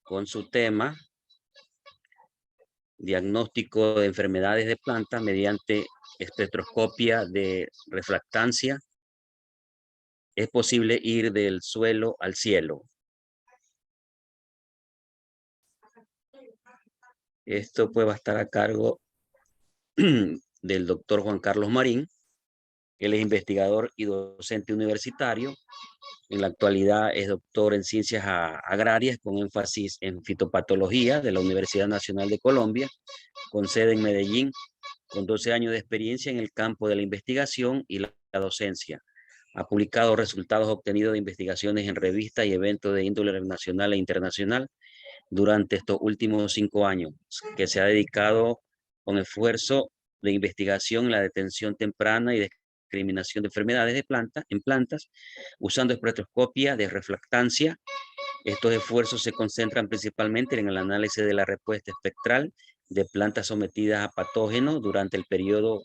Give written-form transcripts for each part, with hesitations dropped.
con su tema diagnóstico de enfermedades de plantas mediante espectroscopia de refractancia. Es posible ir del suelo al cielo. Esto pues va a estar a cargo del doctor Juan Carlos Marín. Él es investigador y docente universitario. En la actualidad es doctor en ciencias agrarias con énfasis en fitopatología de la Universidad Nacional de Colombia, con sede en Medellín, con 12 años de experiencia en el campo de la investigación y la docencia. Ha publicado resultados obtenidos de investigaciones en revistas y eventos de índole nacional e internacional durante estos últimos 5 años, que se ha dedicado con esfuerzo de investigación en la detención temprana y discriminación de enfermedades de plantas, usando espectroscopia de refractancia. Estos esfuerzos se concentran principalmente en el análisis de la respuesta espectral de plantas sometidas a patógenos durante el periodo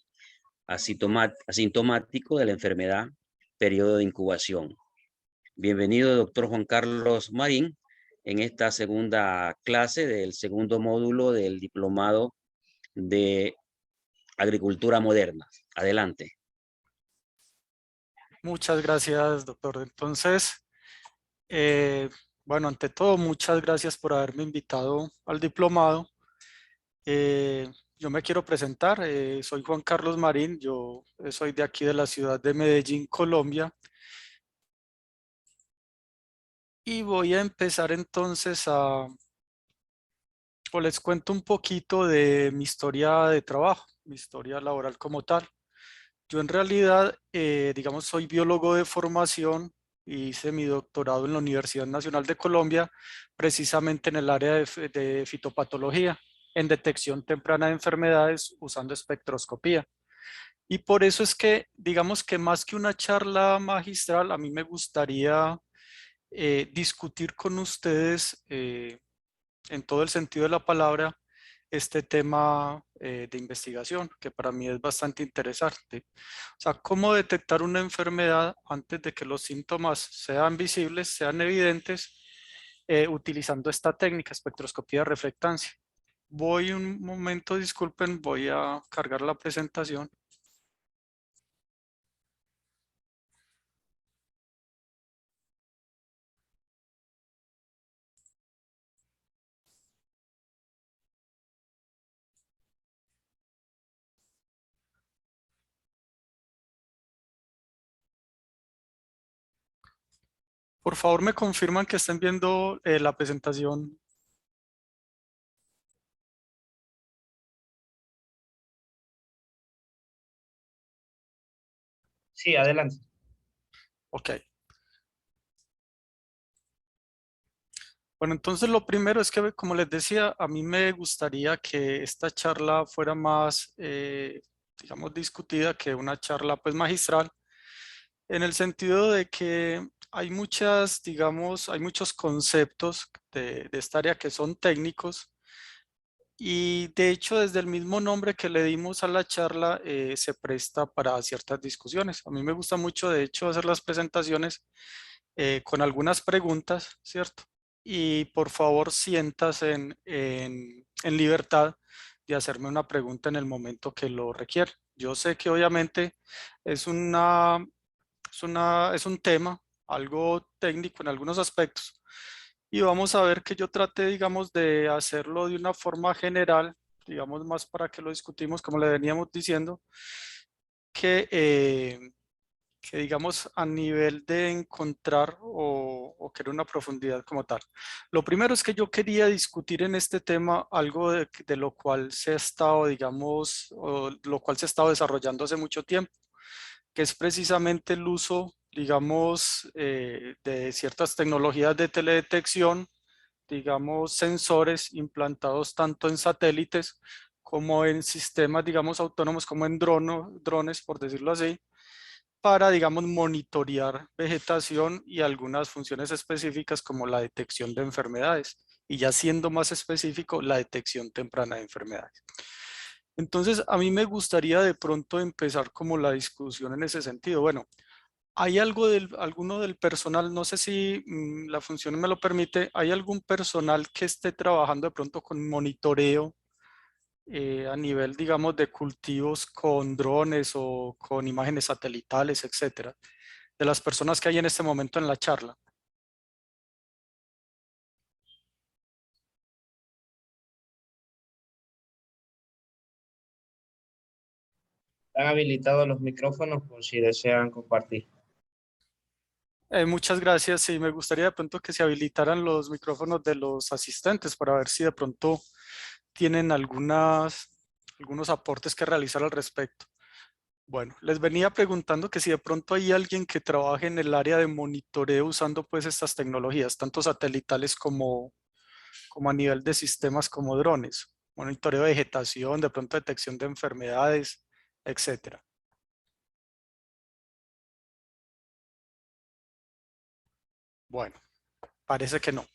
asintomático de la enfermedad, periodo de incubación. Bienvenido, doctor Juan Carlos Marín, en esta segunda clase del segundo módulo del Diplomado de Agricultura Moderna. Adelante. Muchas gracias, doctor. Entonces, bueno, ante todo, muchas gracias por haberme invitado al diplomado. Yo me quiero presentar, soy Juan Carlos Marín, yo soy de aquí de la ciudad de Medellín, Colombia. Y voy a empezar entonces o les cuento un poquito de mi historia de trabajo, mi historia laboral como tal. Yo en realidad, digamos, soy biólogo de formación, hice mi doctorado en la Universidad Nacional de Colombia, precisamente en el área de fitopatología, en detección temprana de enfermedades usando espectroscopía. Y por eso es que, digamos que más que una charla magistral, a mí me gustaría discutir con ustedes en todo el sentido de la palabra este tema de investigación, que para mí es bastante interesante. O sea, cómo detectar una enfermedad antes de que los síntomas sean visibles, sean evidentes, utilizando esta técnica, espectroscopía de reflectancia. Voy un momento, disculpen, voy a cargar la presentación. Por favor, me confirman que estén viendo la presentación. Sí, adelante. Ok. Bueno, entonces lo primero es que, como les decía, a mí me gustaría que esta charla fuera más, digamos, discutida que una charla pues magistral, en el sentido de que hay muchas, digamos, hay muchos conceptos de esta área que son técnicos y de hecho desde el mismo nombre que le dimos a la charla se presta para ciertas discusiones. A mí me gusta mucho, de hecho, hacer las presentaciones con algunas preguntas, ¿cierto? Y por favor sientas en libertad de hacerme una pregunta en el momento que lo requiera. Yo sé que obviamente es es un tema algo técnico en algunos aspectos y vamos a ver que yo trate, digamos, de hacerlo de una forma general, digamos, más para que lo discutimos, como le veníamos diciendo, que digamos a nivel de encontrar o querer una profundidad como tal. Lo primero es que yo quería discutir en este tema algo de lo cual se ha estado, digamos, o lo cual se ha estado desarrollando hace mucho tiempo, que es precisamente el uso, digamos, de ciertas tecnologías de teledetección, digamos, sensores implantados tanto en satélites como en sistemas, digamos, autónomos, como en drones, por decirlo así, para, digamos, monitorear vegetación y algunas funciones específicas como la detección de enfermedades y ya siendo más específico, la detección temprana de enfermedades. Entonces, a mí me gustaría de pronto empezar como la discusión en ese sentido. Bueno, ¿Hay alguno del personal, no sé si la función me lo permite, hay algún personal que esté trabajando de pronto con monitoreo a nivel, digamos, de cultivos con drones o con imágenes satelitales, etcétera, de las personas que hay en este momento en la charla? Están habilitados los micrófonos por si desean compartir. Muchas gracias. Sí, me gustaría de pronto que se habilitaran los micrófonos de los asistentes para ver si de pronto tienen algunos aportes que realizar al respecto. Bueno, les venía preguntando que si de pronto hay alguien que trabaje en el área de monitoreo usando pues estas tecnologías, tanto satelitales como a nivel de sistemas como drones, monitoreo de vegetación, de pronto detección de enfermedades, etcétera. Bueno, parece que no.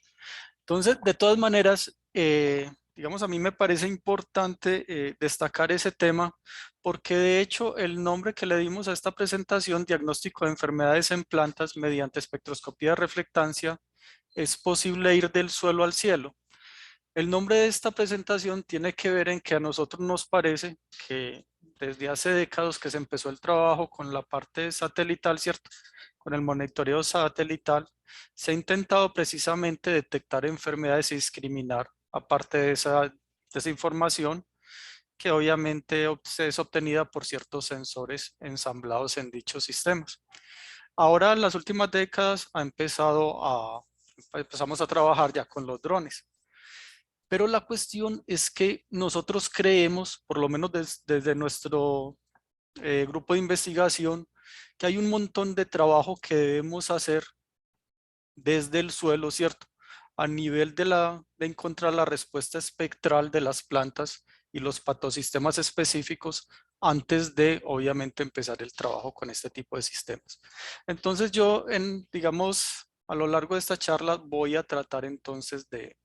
Entonces, de todas maneras, digamos, a mí me parece importante destacar ese tema porque de hecho el nombre que le dimos a esta presentación, diagnóstico de enfermedades en plantas mediante espectroscopía de reflectancia, es posible ir del suelo al cielo. El nombre de esta presentación tiene que ver en que a nosotros nos parece que desde hace décadas que se empezó el trabajo con la parte satelital, ¿cierto? Con el monitoreo satelital, se ha intentado precisamente detectar enfermedades y discriminar, aparte de esa información que obviamente es obtenida por ciertos sensores ensamblados en dichos sistemas. Ahora, en las últimas décadas, empezamos a trabajar ya con los drones. Pero la cuestión es que nosotros creemos, por lo menos desde nuestro grupo de investigación, que hay un montón de trabajo que debemos hacer desde el suelo, ¿cierto? A nivel de encontrar la respuesta espectral de las plantas y los patosistemas específicos antes de, obviamente, empezar el trabajo con este tipo de sistemas. Entonces yo, digamos, a lo largo de esta charla voy a tratar entonces de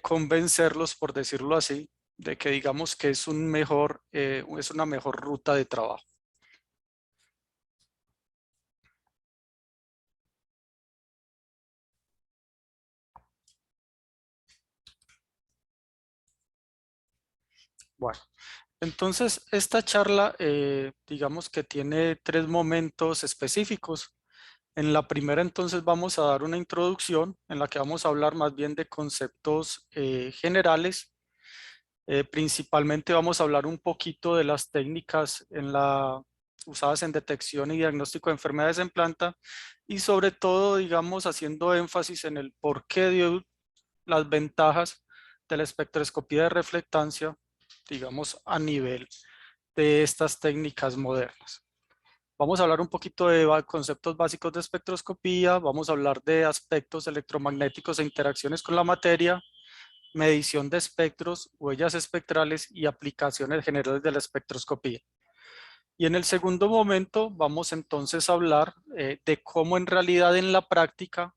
convencerlos, por decirlo así, de que digamos que es es una mejor ruta de trabajo. Bueno, entonces esta charla, digamos que tiene tres momentos específicos. En la primera entonces vamos a dar una introducción en la que vamos a hablar más bien de conceptos generales. Principalmente vamos a hablar un poquito de las técnicas usadas en detección y diagnóstico de enfermedades en planta y sobre todo, digamos, haciendo énfasis en el porqué de las ventajas de la espectroscopía de reflectancia, digamos, a nivel de estas técnicas modernas. Vamos a hablar un poquito de conceptos básicos de espectroscopía, vamos a hablar de aspectos electromagnéticos e interacciones con la materia, medición de espectros, huellas espectrales y aplicaciones generales de la espectroscopía. Y en el segundo momento vamos entonces a hablar de cómo en realidad en la práctica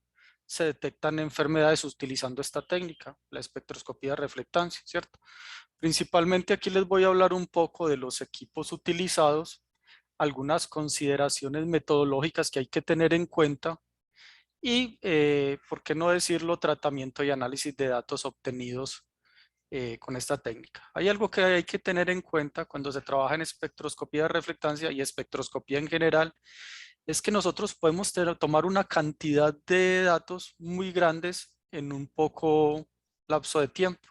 se detectan enfermedades utilizando esta técnica, la espectroscopía de reflectancia, ¿cierto? Principalmente aquí les voy a hablar un poco de los equipos utilizados, algunas consideraciones metodológicas que hay que tener en cuenta y, por qué no decirlo, tratamiento y análisis de datos obtenidos con esta técnica. Hay algo que hay que tener en cuenta cuando se trabaja en espectroscopía de reflectancia y espectroscopía en general, es que nosotros podemos tomar una cantidad de datos muy grandes en un poco lapso de tiempo.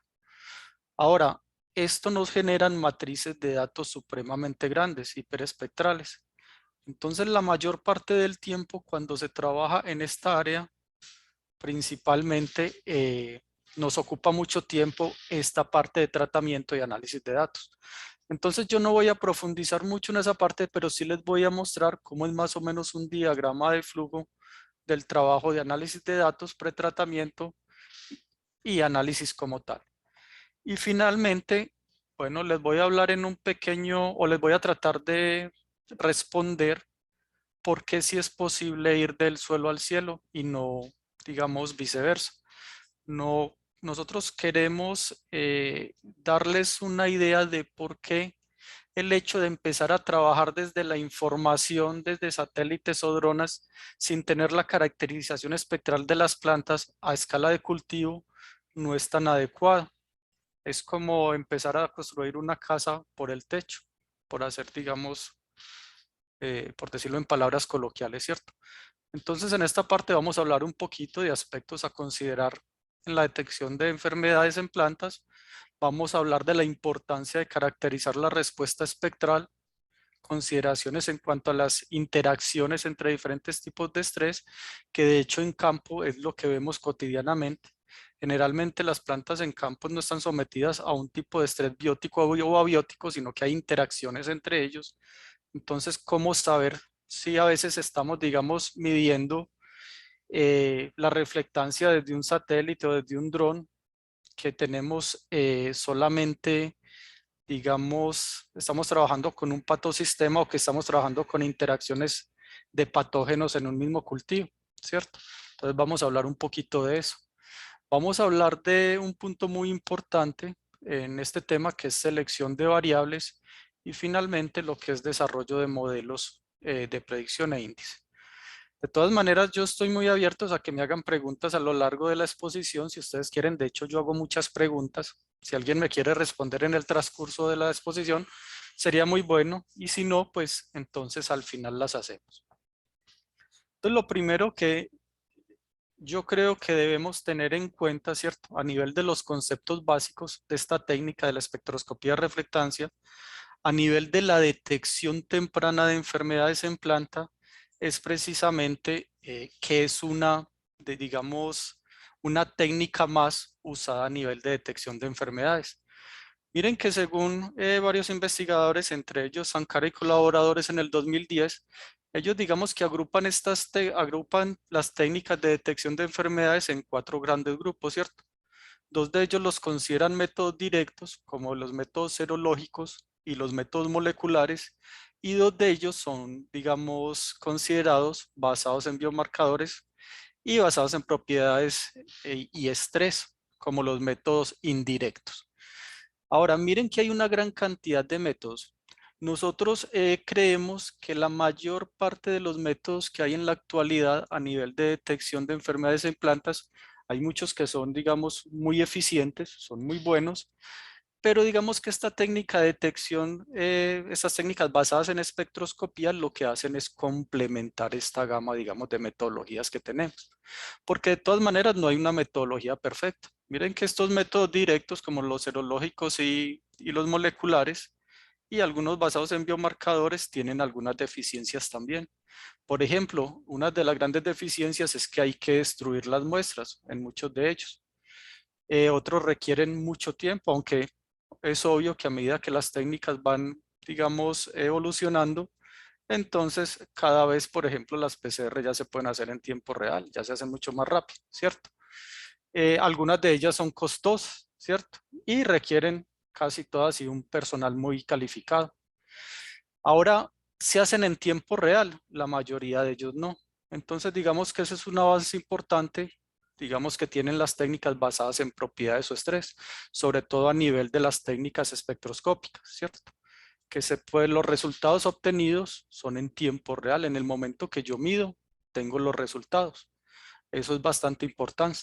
Ahora, esto nos generan matrices de datos supremamente grandes, hiperespectrales. Entonces, la mayor parte del tiempo cuando se trabaja en esta área, principalmente nos ocupa mucho tiempo esta parte de tratamiento y análisis de datos. Entonces yo no voy a profundizar mucho en esa parte, pero sí les voy a mostrar cómo es más o menos un diagrama de flujo del trabajo de análisis de datos, pretratamiento y análisis como tal. Y finalmente, bueno, les voy a hablar en un pequeño, o les voy a tratar de responder por qué sí es posible ir del suelo al cielo y no, digamos, viceversa. No, nosotros queremos darles una idea de por qué el hecho de empezar a trabajar desde la información, desde satélites o drones, sin tener la caracterización espectral de las plantas a escala de cultivo, no es tan adecuado. Es como empezar a construir una casa por el techo, por hacer, digamos, por decirlo en palabras coloquiales, ¿cierto? Entonces, en esta parte vamos a hablar un poquito de aspectos a considerar en la detección de enfermedades en plantas. Vamos a hablar de la importancia de caracterizar la respuesta espectral, consideraciones en cuanto a las interacciones entre diferentes tipos de estrés, que de hecho en campo es lo que vemos cotidianamente. Generalmente las plantas en campo no están sometidas a un tipo de estrés biótico o abiótico, sino que hay interacciones entre ellos. Entonces, ¿cómo saber si a veces estamos, digamos, midiendo la reflectancia desde un satélite o desde un dron que tenemos solamente, digamos, estamos trabajando con un patosistema o que estamos trabajando con interacciones de patógenos en un mismo cultivo, ¿cierto? Entonces vamos a hablar un poquito de eso. Vamos a hablar de un punto muy importante en este tema, que es selección de variables, y finalmente lo que es desarrollo de modelos de predicción e índice. De todas maneras, yo estoy muy abierto a que me hagan preguntas a lo largo de la exposición, si ustedes quieren. De hecho, yo hago muchas preguntas. Si alguien me quiere responder en el transcurso de la exposición, sería muy bueno. Y si no, pues entonces al final las hacemos. Entonces, lo primero que yo creo que debemos tener en cuenta, ¿cierto? A nivel de los conceptos básicos de esta técnica de la espectroscopía de reflectancia, a nivel de la detección temprana de enfermedades en planta, es precisamente que es digamos, una técnica más usada a nivel de detección de enfermedades. Miren que según varios investigadores, entre ellos Sankara y colaboradores en el 2010, ellos digamos que agrupan las técnicas de detección de enfermedades en 4 grandes grupos, ¿cierto? 2 de ellos los consideran métodos directos, como los métodos serológicos y los métodos moleculares, y 2 de ellos son, digamos, considerados basados en biomarcadores y basados en propiedades y estrés, como los métodos indirectos. Ahora, miren que hay una gran cantidad de métodos. Nosotros creemos que la mayor parte de los métodos que hay en la actualidad a nivel de detección de enfermedades en plantas, hay muchos que son, digamos, muy eficientes, son muy buenos, pero digamos que esta técnica de detección, estas técnicas basadas en espectroscopía, lo que hacen es complementar esta gama, digamos, de metodologías que tenemos. Porque de todas maneras no hay una metodología perfecta. Miren que estos métodos directos, como los serológicos y los moleculares, y algunos basados en biomarcadores, tienen algunas deficiencias también. Por ejemplo, una de las grandes deficiencias es que hay que destruir las muestras en muchos de ellos. Otros requieren mucho tiempo, aunque es obvio que a medida que las técnicas van, digamos, evolucionando, entonces cada vez, por ejemplo, las PCR ya se pueden hacer en tiempo real, ya se hacen mucho más rápido, ¿cierto? Algunas de ellas son costosas, ¿cierto? Y requieren casi todas y un personal muy calificado. Ahora, se hacen en tiempo real, la mayoría de ellos no. Entonces, digamos que ese es un avance importante, digamos que tienen las técnicas basadas en propiedades o estrés, sobre todo a nivel de las técnicas espectroscópicas, ¿cierto? Los resultados obtenidos son en tiempo real, en el momento que yo mido, tengo los resultados. Eso es bastante importante.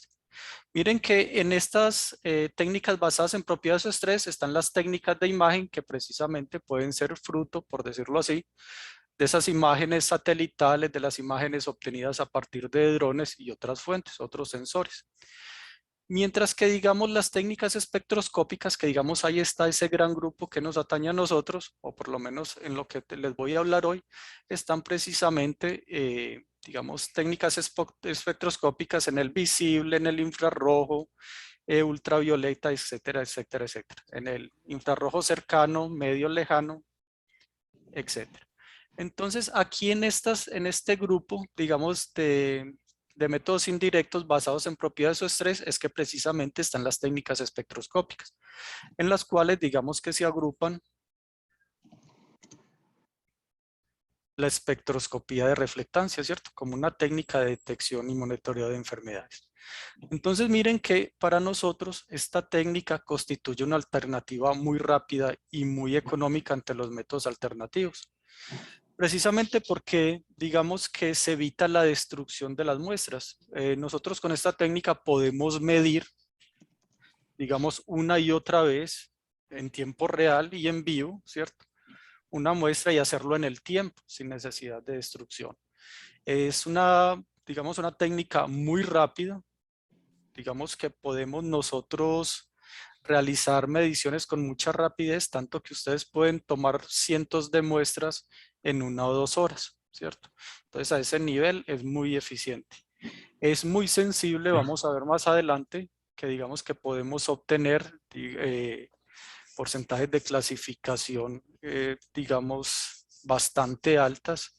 Miren que en estas técnicas basadas en propiedades o estrés están las técnicas de imagen que precisamente pueden ser fruto, por decirlo así, de esas imágenes satelitales, de las imágenes obtenidas a partir de drones y otras fuentes, otros sensores. Mientras que digamos las técnicas espectroscópicas, que digamos ahí está ese gran grupo que nos atañe a nosotros, o por lo menos en lo que les voy a hablar hoy, están precisamente, digamos, técnicas espectroscópicas en el visible, en el infrarrojo, ultravioleta, etcétera, etcétera, etcétera. En el infrarrojo cercano, medio lejano, etcétera. Entonces, aquí en este grupo, digamos, de métodos indirectos basados en propiedades o estrés, es que precisamente están las técnicas espectroscópicas, en las cuales digamos que se agrupan la espectroscopía de reflectancia, ¿cierto? Como una técnica de detección y monitoreo de enfermedades. Entonces miren que para nosotros esta técnica constituye una alternativa muy rápida y muy económica ante los métodos alternativos. Precisamente porque digamos que se evita la destrucción de las muestras. Nosotros con esta técnica podemos medir, digamos, una y otra vez en tiempo real y en vivo, ¿cierto? Una muestra y hacerlo en el tiempo sin necesidad de destrucción. Es una, digamos, una técnica muy rápida. Digamos que podemos nosotros realizar mediciones con mucha rapidez, tanto que ustedes pueden tomar cientos de muestras en 1 o 2 horas, ¿cierto? Entonces a ese nivel es muy eficiente. Es muy sensible, vamos a ver más adelante, que digamos que podemos obtener porcentajes de clasificación, digamos, bastante altas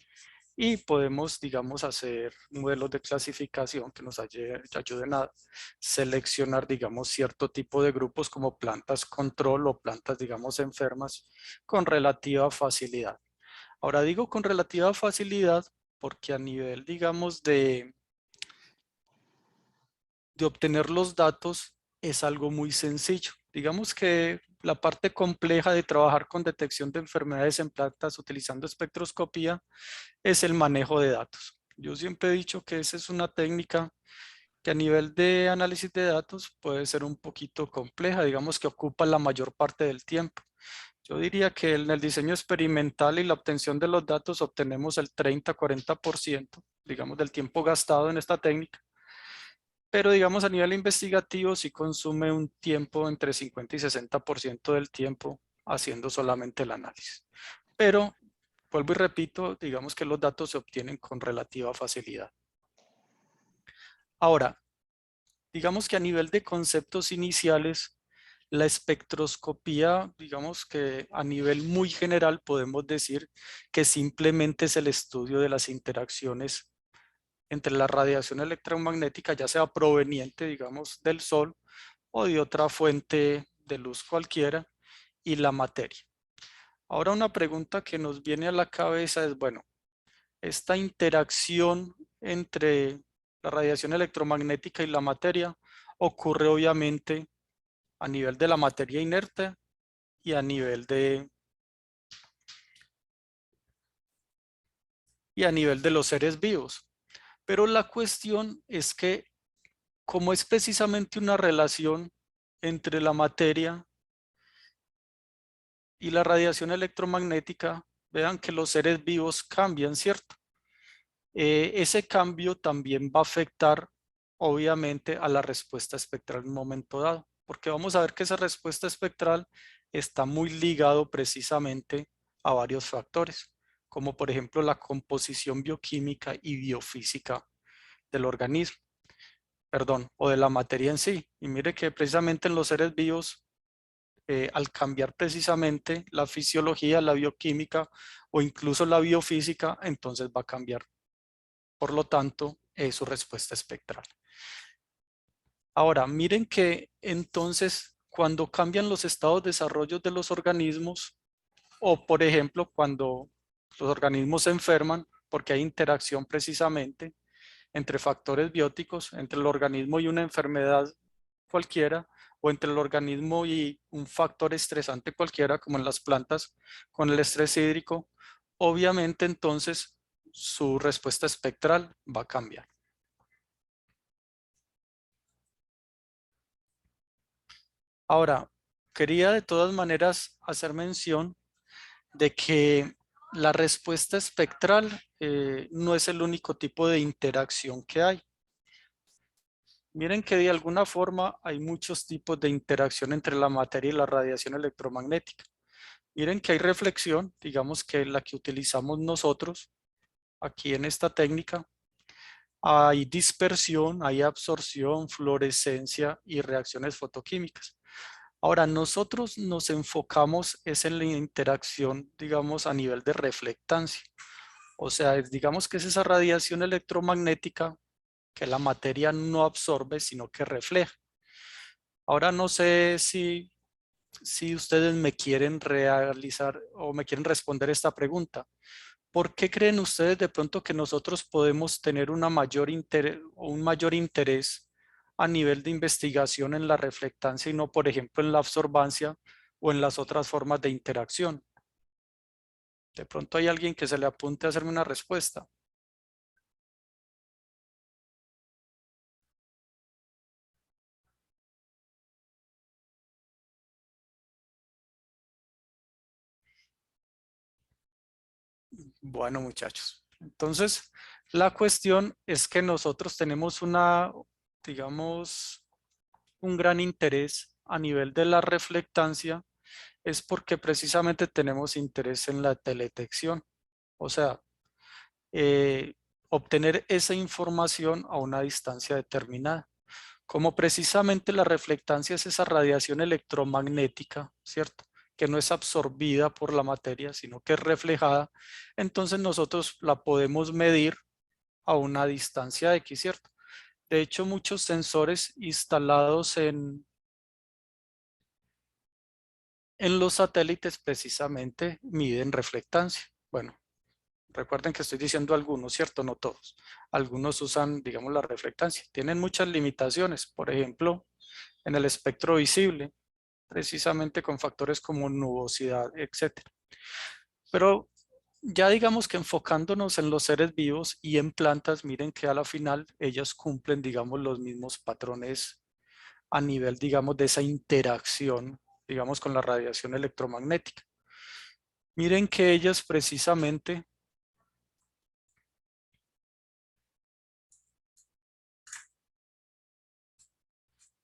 y podemos, digamos, hacer modelos de clasificación que nos ayuden a seleccionar, digamos, cierto tipo de grupos como plantas control o plantas, digamos, enfermas con relativa facilidad. Ahora digo con relativa facilidad porque a nivel, digamos, de obtener los datos es algo muy sencillo. Digamos que la parte compleja de trabajar con detección de enfermedades en plantas utilizando espectroscopía es el manejo de datos. Yo siempre he dicho que esa es una técnica que a nivel de análisis de datos puede ser un poquito compleja, digamos que ocupa la mayor parte del tiempo. Yo diría que en el diseño experimental y la obtención de los datos obtenemos el 30-40%, digamos, del tiempo gastado en esta técnica. Pero digamos a nivel investigativo sí consume un tiempo entre 50 y 60% del tiempo haciendo solamente el análisis. Pero vuelvo y repito, digamos que los datos se obtienen con relativa facilidad. Ahora, digamos que a nivel de conceptos iniciales, la espectroscopía, digamos que a nivel muy general podemos decir que simplemente es el estudio de las interacciones entre la radiación electromagnética, ya sea proveniente, digamos, del Sol o de otra fuente de luz cualquiera, y la materia. Ahora una pregunta que nos viene a la cabeza es, bueno, esta interacción entre la radiación electromagnética y la materia ocurre obviamente a nivel de la materia inerte y a nivel de los seres vivos. Pero la cuestión es que como es precisamente una relación entre la materia y la radiación electromagnética, vean que los seres vivos cambian, ¿cierto? Ese cambio también va a afectar obviamente a la respuesta espectral en un momento dado, porque vamos a ver que esa respuesta espectral está muy ligado precisamente a varios factores, como por ejemplo la composición bioquímica y biofísica del organismo, perdón, o de la materia en sí. Y mire que precisamente en los seres vivos, al cambiar precisamente la fisiología, la bioquímica o incluso la biofísica, entonces va a cambiar, por lo tanto, su respuesta espectral. Ahora, miren que entonces cuando cambian los estados de desarrollo de los organismos, o por ejemplo cuando los organismos se enferman, porque hay interacción precisamente entre factores bióticos, entre el organismo y una enfermedad cualquiera, o entre el organismo y un factor estresante cualquiera, como en las plantas con el estrés hídrico, obviamente entonces su respuesta espectral va a cambiar. Ahora, quería de todas maneras hacer mención de que la respuesta espectral no es el único tipo de interacción que hay. Miren que de alguna forma hay muchos tipos de interacción entre la materia y la radiación electromagnética. Miren que hay reflexión, digamos que la que utilizamos nosotros aquí en esta técnica. Hay dispersión, hay absorción, fluorescencia y reacciones fotoquímicas. Ahora, nosotros nos enfocamos es en la interacción, digamos, a nivel de reflectancia. O sea, digamos que es esa radiación electromagnética que la materia no absorbe, sino que refleja. Ahora no sé si ustedes me quieren realizar o me quieren responder esta pregunta. ¿Por qué creen ustedes de pronto que nosotros podemos tener un mayor interés a nivel de investigación en la reflectancia y no, por ejemplo, en la absorbancia o en las otras formas de interacción. De pronto hay alguien que se le apunte a hacerme una respuesta. Bueno, muchachos. Entonces, la cuestión es que nosotros tenemos digamos, un gran interés a nivel de la reflectancia, es porque precisamente tenemos interés en la teledetección. O sea, eh, obtener esa información a una distancia determinada. Como precisamente la reflectancia es esa radiación electromagnética, ¿cierto? Que no es absorbida por la materia, sino que es reflejada, entonces nosotros la podemos medir a una distancia X, ¿cierto? De hecho, muchos sensores instalados en los satélites precisamente miden reflectancia. Bueno, recuerden que estoy diciendo algunos, ¿cierto? No todos. Algunos usan, digamos, la reflectancia. Tienen muchas limitaciones. Por ejemplo, en el espectro visible, precisamente con factores como nubosidad, etcétera. Pero ya digamos que enfocándonos en los seres vivos y en plantas, miren que a la final ellas cumplen, digamos, los mismos patrones a nivel, digamos, de esa interacción, digamos, con la radiación electromagnética. Miren que ellas precisamente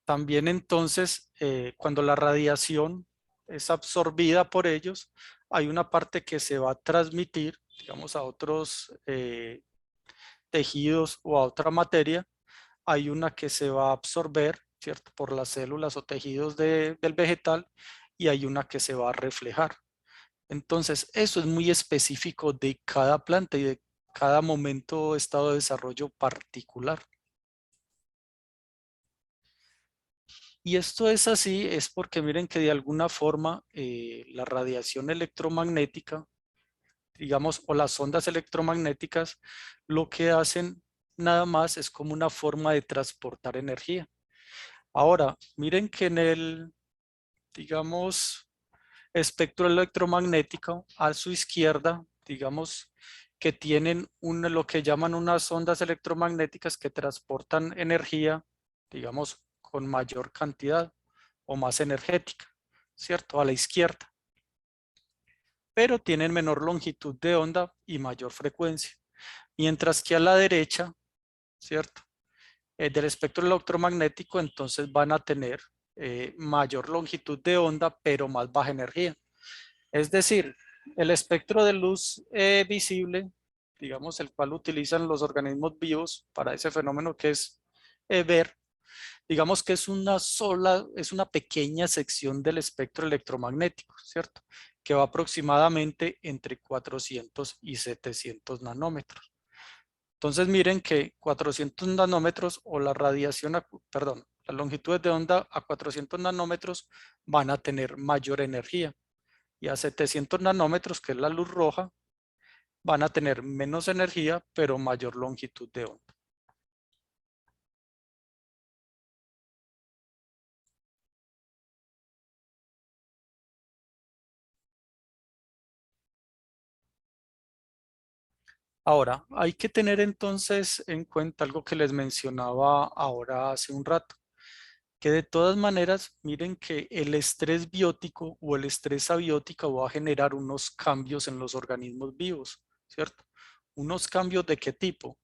también entonces, cuando la radiación es absorbida por ellos, hay una parte que se va a transmitir, digamos, a otros tejidos o a otra materia. Hay una que se va a absorber, ¿cierto? Por las células o tejidos del vegetal y hay una que se va a reflejar. Entonces, eso es muy específico de cada planta y de cada momento o estado de desarrollo particular. Y esto es así, es porque miren que de alguna forma la radiación electromagnética, digamos, o las ondas electromagnéticas, lo que hacen nada más es como una forma de transportar energía. Ahora, miren que en el, digamos, espectro electromagnético a su izquierda, digamos, que tienen lo que llaman unas ondas electromagnéticas que transportan energía, digamos, con mayor cantidad o más energética, ¿cierto? A la izquierda, pero tienen menor longitud de onda y mayor frecuencia. Mientras que a la derecha, ¿cierto? Del espectro electromagnético, entonces van a tener mayor longitud de onda, pero más baja energía. Es decir, el espectro de luz visible, digamos, el cual utilizan los organismos vivos para ese fenómeno que es ver, digamos que es una pequeña sección del espectro electromagnético, ¿cierto? Que va aproximadamente entre 400 y 700 nanómetros. Entonces miren que 400 nanómetros o la radiación, perdón, las longitudes de onda a 400 nanómetros van a tener mayor energía y a 700 nanómetros, que es la luz roja, van a tener menos energía pero mayor longitud de onda. Ahora, hay que tener entonces en cuenta algo que les mencionaba ahora hace un rato, que de todas maneras, miren que el estrés biótico o el estrés abiótico va a generar unos cambios en los organismos vivos, ¿cierto? ¿Unos cambios de qué tipo?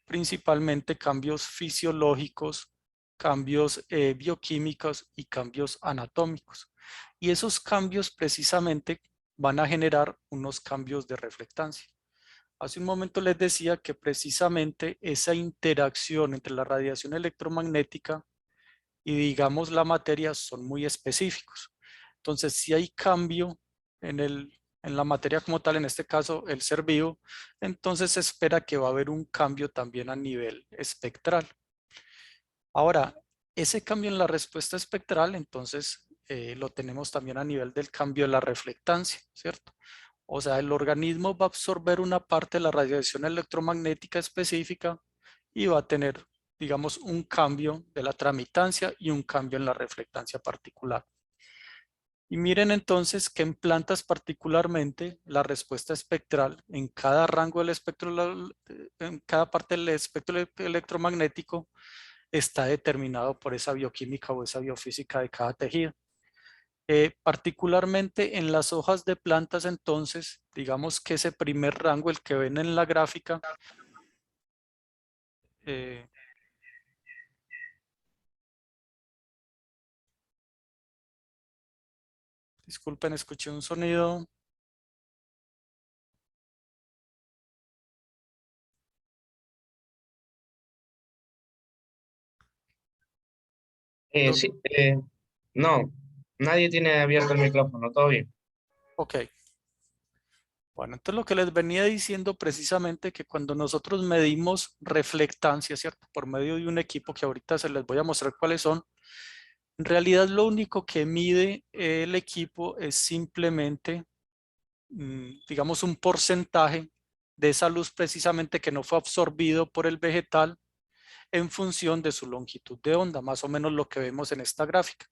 Principalmente cambios fisiológicos, cambios bioquímicos y cambios anatómicos. Y esos cambios precisamente van a generar unos cambios de reflectancia. Hace un momento les decía que precisamente esa interacción entre la radiación electromagnética y digamos la materia son muy específicos. Entonces, si hay cambio en la materia como tal, en este caso el ser vivo, entonces se espera que va a haber un cambio también a nivel espectral. Ahora, ese cambio en la respuesta espectral, entonces lo tenemos también a nivel del cambio de la reflectancia, ¿cierto? O sea, el organismo va a absorber una parte de la radiación electromagnética específica y va a tener digamos, un cambio de la tramitancia y un cambio en la reflectancia particular. Y miren entonces que en plantas particularmente la respuesta espectral en cada rango del espectro, en cada parte del espectro electromagnético está determinado por esa bioquímica o esa biofísica de cada tejido. Particularmente en las hojas de plantas entonces, digamos que ese primer rango, el que ven en la gráfica, disculpen, escuché un sonido. Sí, no, nadie tiene abierto el micrófono, todo bien. Ok. Bueno, entonces lo que les venía diciendo precisamente que cuando nosotros medimos reflectancia, ¿cierto? Por medio de un equipo que ahorita se les voy a mostrar cuáles son, en realidad lo único que mide el equipo es simplemente, digamos, un porcentaje de esa luz precisamente que no fue absorbido por el vegetal en función de su longitud de onda, más o menos lo que vemos en esta gráfica.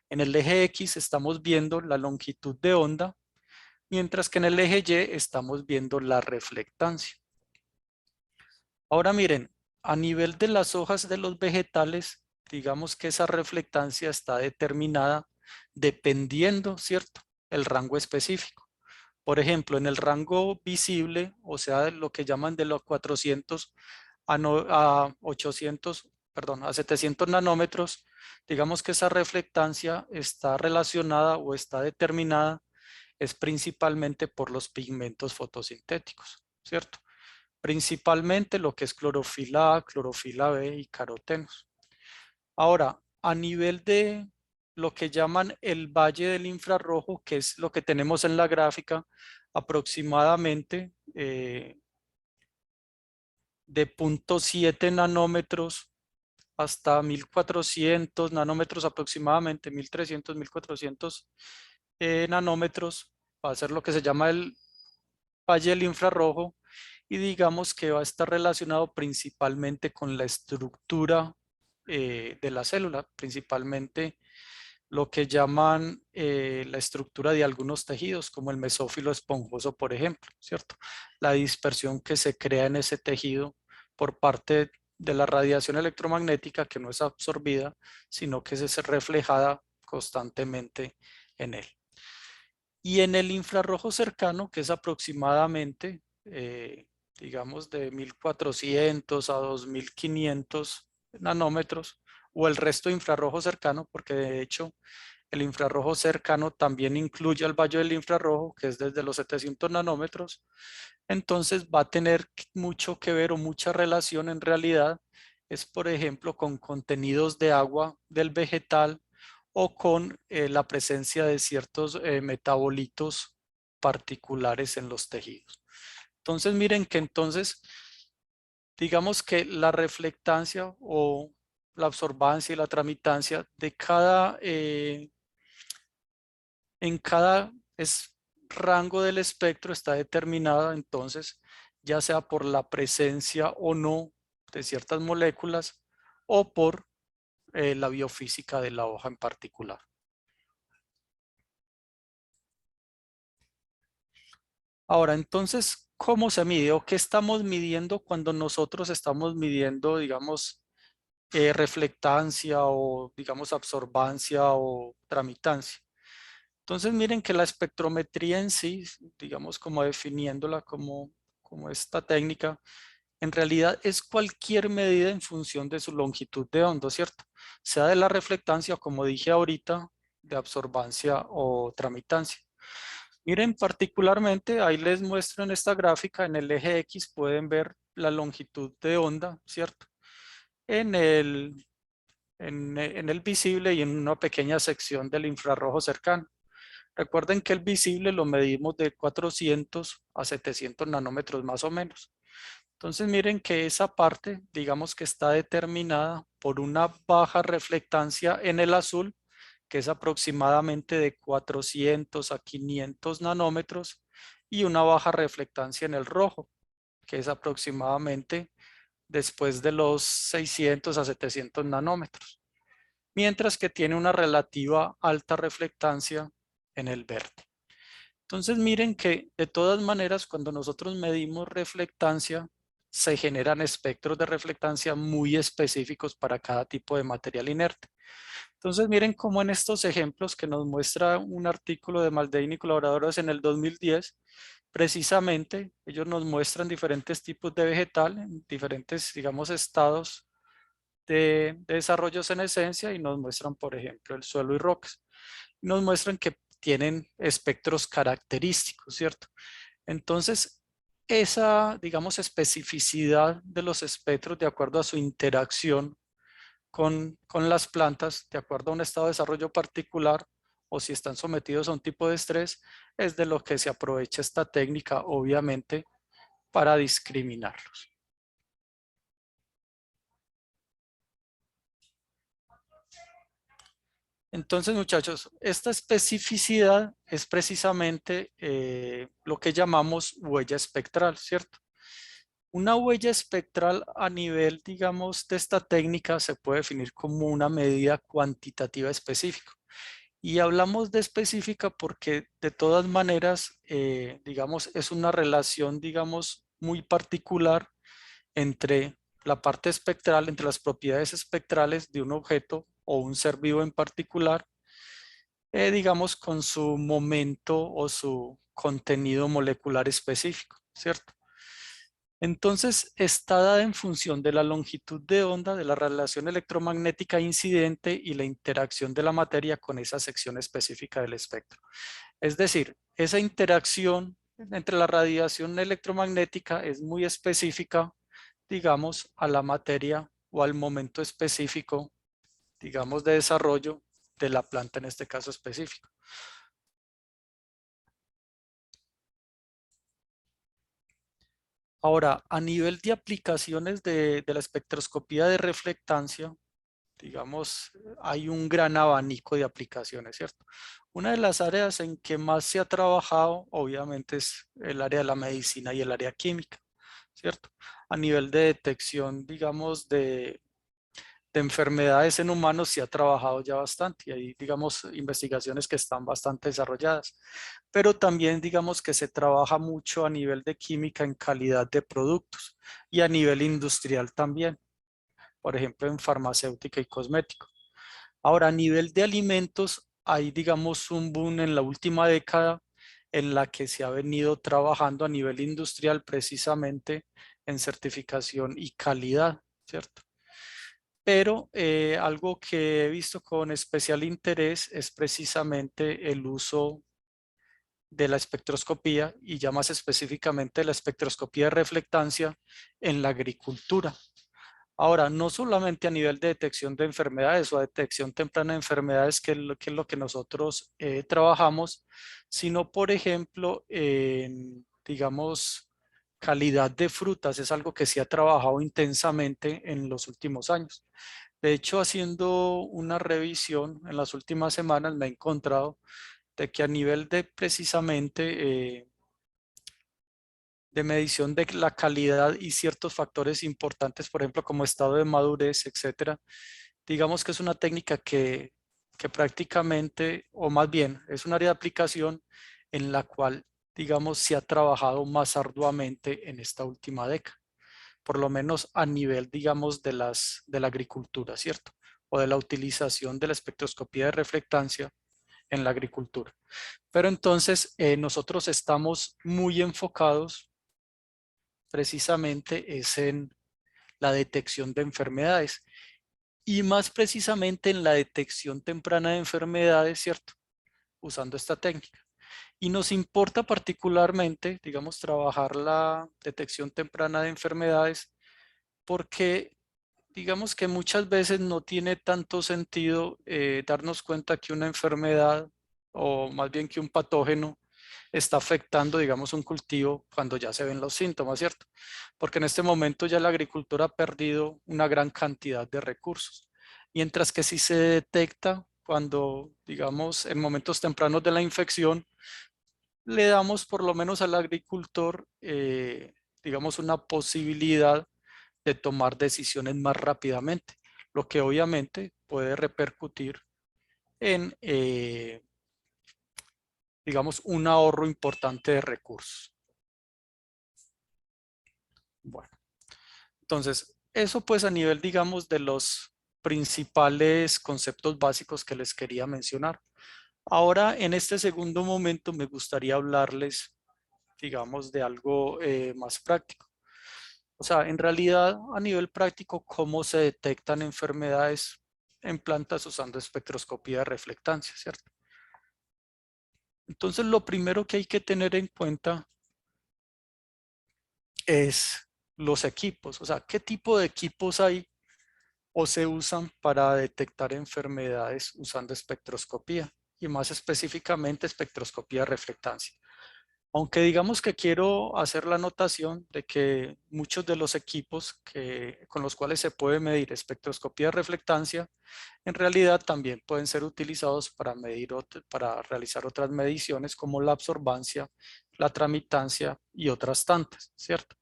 En el eje X estamos viendo la longitud de onda, mientras que en el eje Y estamos viendo la reflectancia. Ahora miren, a nivel de las hojas de los vegetales, digamos que esa reflectancia está determinada dependiendo, ¿cierto?, el rango específico. Por ejemplo, en el rango visible, o sea, lo que llaman de los 400 a 800, perdón, a 700 nanómetros, digamos que esa reflectancia está relacionada o está determinada es principalmente por los pigmentos fotosintéticos, ¿cierto? Principalmente lo que es clorofila A, clorofila B y carotenos. Ahora, a nivel de lo que llaman el valle del infrarrojo, que es lo que tenemos en la gráfica, aproximadamente de 0.7 nanómetros hasta 1400 nanómetros aproximadamente, 1300, 1400 nanómetros, va a ser lo que se llama el valle del infrarrojo, y digamos que va a estar relacionado principalmente con la estructura de la célula, principalmente lo que llaman la estructura de algunos tejidos, como el mesófilo esponjoso, por ejemplo, ¿cierto? La dispersión que se crea en ese tejido por parte de la radiación electromagnética que no es absorbida, sino que es reflejada constantemente en él. Y en el infrarrojo cercano, que es aproximadamente, digamos, de 1400 a 2500 nanómetros, o el resto de infrarrojo cercano, porque de hecho el infrarrojo cercano también incluye al valle del infrarrojo, que es desde los 700 nanómetros. Entonces va a tener mucho que ver o mucha relación en realidad, es por ejemplo con contenidos de agua del vegetal o con la presencia de ciertos metabolitos particulares en los tejidos. Entonces miren que entonces digamos que la reflectancia o la absorbancia y la tramitancia de cada, en cada rango del espectro está determinada entonces ya sea por la presencia o no de ciertas moléculas o por la biofísica de la hoja en particular. Ahora, entonces, ¿cómo se mide o qué estamos midiendo cuando nosotros estamos midiendo, digamos, reflectancia o, digamos, absorbancia o tramitancia? Entonces, miren que la espectrometría en sí, digamos, como definiéndola como esta técnica, en realidad es cualquier medida en función de su longitud de onda, ¿cierto? Sea de la reflectancia, como dije ahorita, de absorbancia o tramitancia. Miren particularmente, ahí les muestro en esta gráfica, en el eje X pueden ver la longitud de onda, ¿cierto? En el visible y en una pequeña sección del infrarrojo cercano. Recuerden que el visible lo medimos de 400 a 700 nanómetros más o menos. Entonces miren que esa parte, digamos que está determinada por una baja reflectancia en el azul, que es aproximadamente de 400 a 500 nanómetros, y una baja reflectancia en el rojo, que es aproximadamente después de los 600 a 700 nanómetros, mientras que tiene una relativa alta reflectancia en el verde. Entonces miren que de todas maneras cuando nosotros medimos reflectancia se generan espectros de reflectancia muy específicos para cada tipo de material inerte. Entonces miren cómo en estos ejemplos que nos muestra un artículo de Maldini y colaboradores en el 2010, precisamente ellos nos muestran diferentes tipos de vegetal en diferentes, digamos, estados de desarrollo senescencia y nos muestran, por ejemplo, el suelo y rocas. Nos muestran que tienen espectros característicos, ¿cierto? Entonces, esa, digamos, especificidad de los espectros de acuerdo a su interacción con las plantas, de acuerdo a un estado de desarrollo particular, o si están sometidos a un tipo de estrés, es de lo que se aprovecha esta técnica, obviamente, para discriminarlos. Entonces, muchachos, esta especificidad es precisamente lo que llamamos huella espectral, ¿cierto? Una huella espectral a nivel, digamos, de esta técnica se puede definir como una medida cuantitativa específica. Y hablamos de específica porque de todas maneras, digamos, es una relación, digamos, muy particular entre la parte espectral, entre las propiedades espectrales de un objeto o un ser vivo en particular, digamos, con su momento o su contenido molecular específico, ¿cierto? Entonces, está dada en función de la longitud de onda, de la radiación electromagnética incidente y la interacción de la materia con esa sección específica del espectro. Es decir, esa interacción entre la radiación electromagnética es muy específica, digamos, a la materia o al momento específico, digamos, de desarrollo de la planta en este caso específico. Ahora, a nivel de aplicaciones de la espectroscopía de reflectancia, digamos, hay un gran abanico de aplicaciones, ¿cierto? Una de las áreas en que más se ha trabajado, obviamente, es el área de la medicina y el área química, ¿cierto? A nivel de detección, digamos, de enfermedades en humanos se ha trabajado ya bastante y hay, digamos, investigaciones que están bastante desarrolladas. Pero también, digamos, que se trabaja mucho a nivel de química en calidad de productos y a nivel industrial también, por ejemplo, en farmacéutica y cosmético. Ahora, a nivel de alimentos, hay, digamos, un boom en la última década en la que se ha venido trabajando a nivel industrial precisamente en certificación y calidad, ¿cierto? Pero algo que he visto con especial interés es precisamente el uso de la espectroscopía y ya más específicamente la espectroscopía de reflectancia en la agricultura. Ahora, no solamente a nivel de detección de enfermedades o detección temprana de enfermedades, que es lo que nosotros trabajamos, sino, por ejemplo, en, digamos, calidad de frutas. Es algo que se ha trabajado intensamente en los últimos años. De hecho, haciendo una revisión en las últimas semanas, me he encontrado de que a nivel de precisamente de medición de la calidad y ciertos factores importantes, por ejemplo, como estado de madurez, etcétera, digamos que es una técnica que prácticamente, o más bien, es un área de aplicación en la cual, digamos, se ha trabajado más arduamente en esta última década, por lo menos a nivel, digamos, de la agricultura, ¿cierto? O de la utilización de la espectroscopía de reflectancia en la agricultura. Pero entonces nosotros estamos muy enfocados precisamente es en la detección de enfermedades y más precisamente en la detección temprana de enfermedades, ¿cierto? Usando esta técnica. Y nos importa particularmente, digamos, trabajar la detección temprana de enfermedades porque, digamos que muchas veces no tiene tanto sentido darnos cuenta que una enfermedad o más bien que un patógeno está afectando, digamos, un cultivo cuando ya se ven los síntomas, ¿cierto? Porque en este momento ya la agricultura ha perdido una gran cantidad de recursos. Mientras que si se detecta cuando, digamos, en momentos tempranos de la infección, le damos por lo menos al agricultor, digamos, una posibilidad de tomar decisiones más rápidamente, lo que obviamente puede repercutir en, digamos, un ahorro importante de recursos. Bueno, entonces, eso pues a nivel, digamos, de los principales conceptos básicos que les quería mencionar. Ahora, en este segundo momento, me gustaría hablarles, digamos, de algo más práctico. O sea, en realidad, a nivel práctico, ¿cómo se detectan enfermedades en plantas usando espectroscopía de reflectancia, cierto? Entonces, lo primero que hay que tener en cuenta es los equipos. O sea, ¿qué tipo de equipos hay o se usan para detectar enfermedades usando espectroscopía? Y más específicamente, espectroscopía de reflectancia. Aunque digamos que quiero hacer la anotación de que muchos de los equipos con los cuales se puede medir espectroscopía de reflectancia, en realidad también pueden ser utilizados para realizar otras mediciones como la absorbancia, la tramitancia y otras tantas, ¿cierto?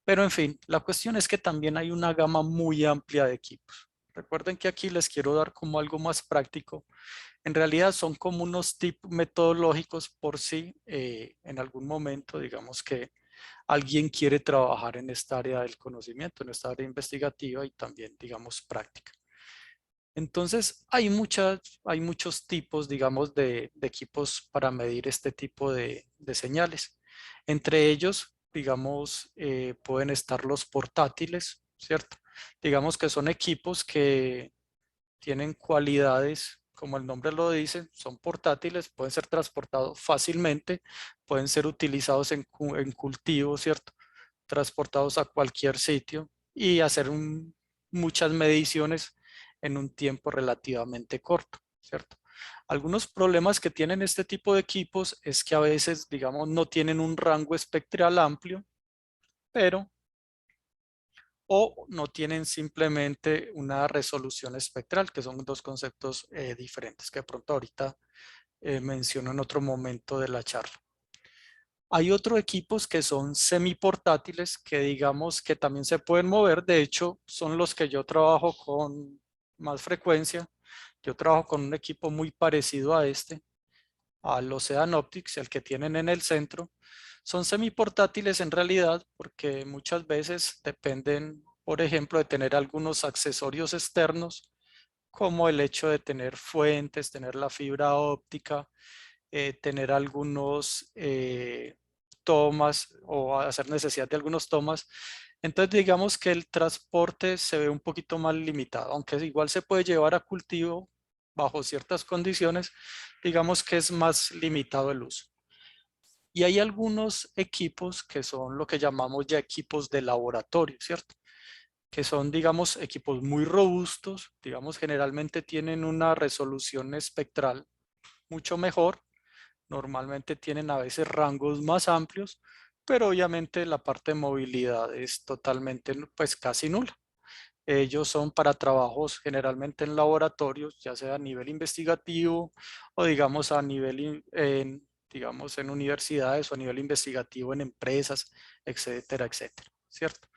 Pero en fin, la cuestión es que también hay una gama muy amplia de equipos. Recuerden que aquí les quiero dar como algo más práctico. En realidad son como unos tips metodológicos por si en algún momento, digamos que alguien quiere trabajar en esta área del conocimiento, en esta área investigativa y también, digamos, práctica. Entonces, hay muchos tipos, digamos, de equipos para medir este tipo de señales. Entre ellos, digamos, pueden estar los portátiles, ¿cierto? Digamos que son equipos que tienen cualidades, como el nombre lo dice, son portátiles, pueden ser transportados fácilmente, pueden ser utilizados en cultivo, ¿cierto? Transportados a cualquier sitio y hacer muchas mediciones en un tiempo relativamente corto, ¿cierto? Algunos problemas que tienen este tipo de equipos es que a veces, digamos, no tienen un rango espectral amplio, pero o no tienen simplemente una resolución espectral, que son dos conceptos diferentes que de pronto ahorita menciono en otro momento de la charla. Hay otros equipos que son semiportátiles que digamos que también se pueden mover. De hecho, son los que yo trabajo con más frecuencia. Yo trabajo con un equipo muy parecido a este, al Ocean Optics, el que tienen en el centro. Son semiportátiles en realidad porque muchas veces dependen, por ejemplo, de tener algunos accesorios externos, como el hecho de tener fuentes, tener la fibra óptica, tener algunos tomas o hacer necesidad de algunos tomas. Entonces digamos que el transporte se ve un poquito más limitado, aunque igual se puede llevar a cultivo bajo ciertas condiciones, digamos que es más limitado el uso. Y hay algunos equipos que son lo que llamamos ya equipos de laboratorio, ¿cierto? Que son, digamos, equipos muy robustos, digamos, generalmente tienen una resolución espectral mucho mejor, normalmente tienen a veces rangos más amplios, pero obviamente la parte de movilidad es totalmente, pues casi nula. Ellos son para trabajos generalmente en laboratorios, ya sea a nivel investigativo o digamos a nivel digamos en universidades o a nivel investigativo en empresas, etcétera, etcétera, ¿cierto?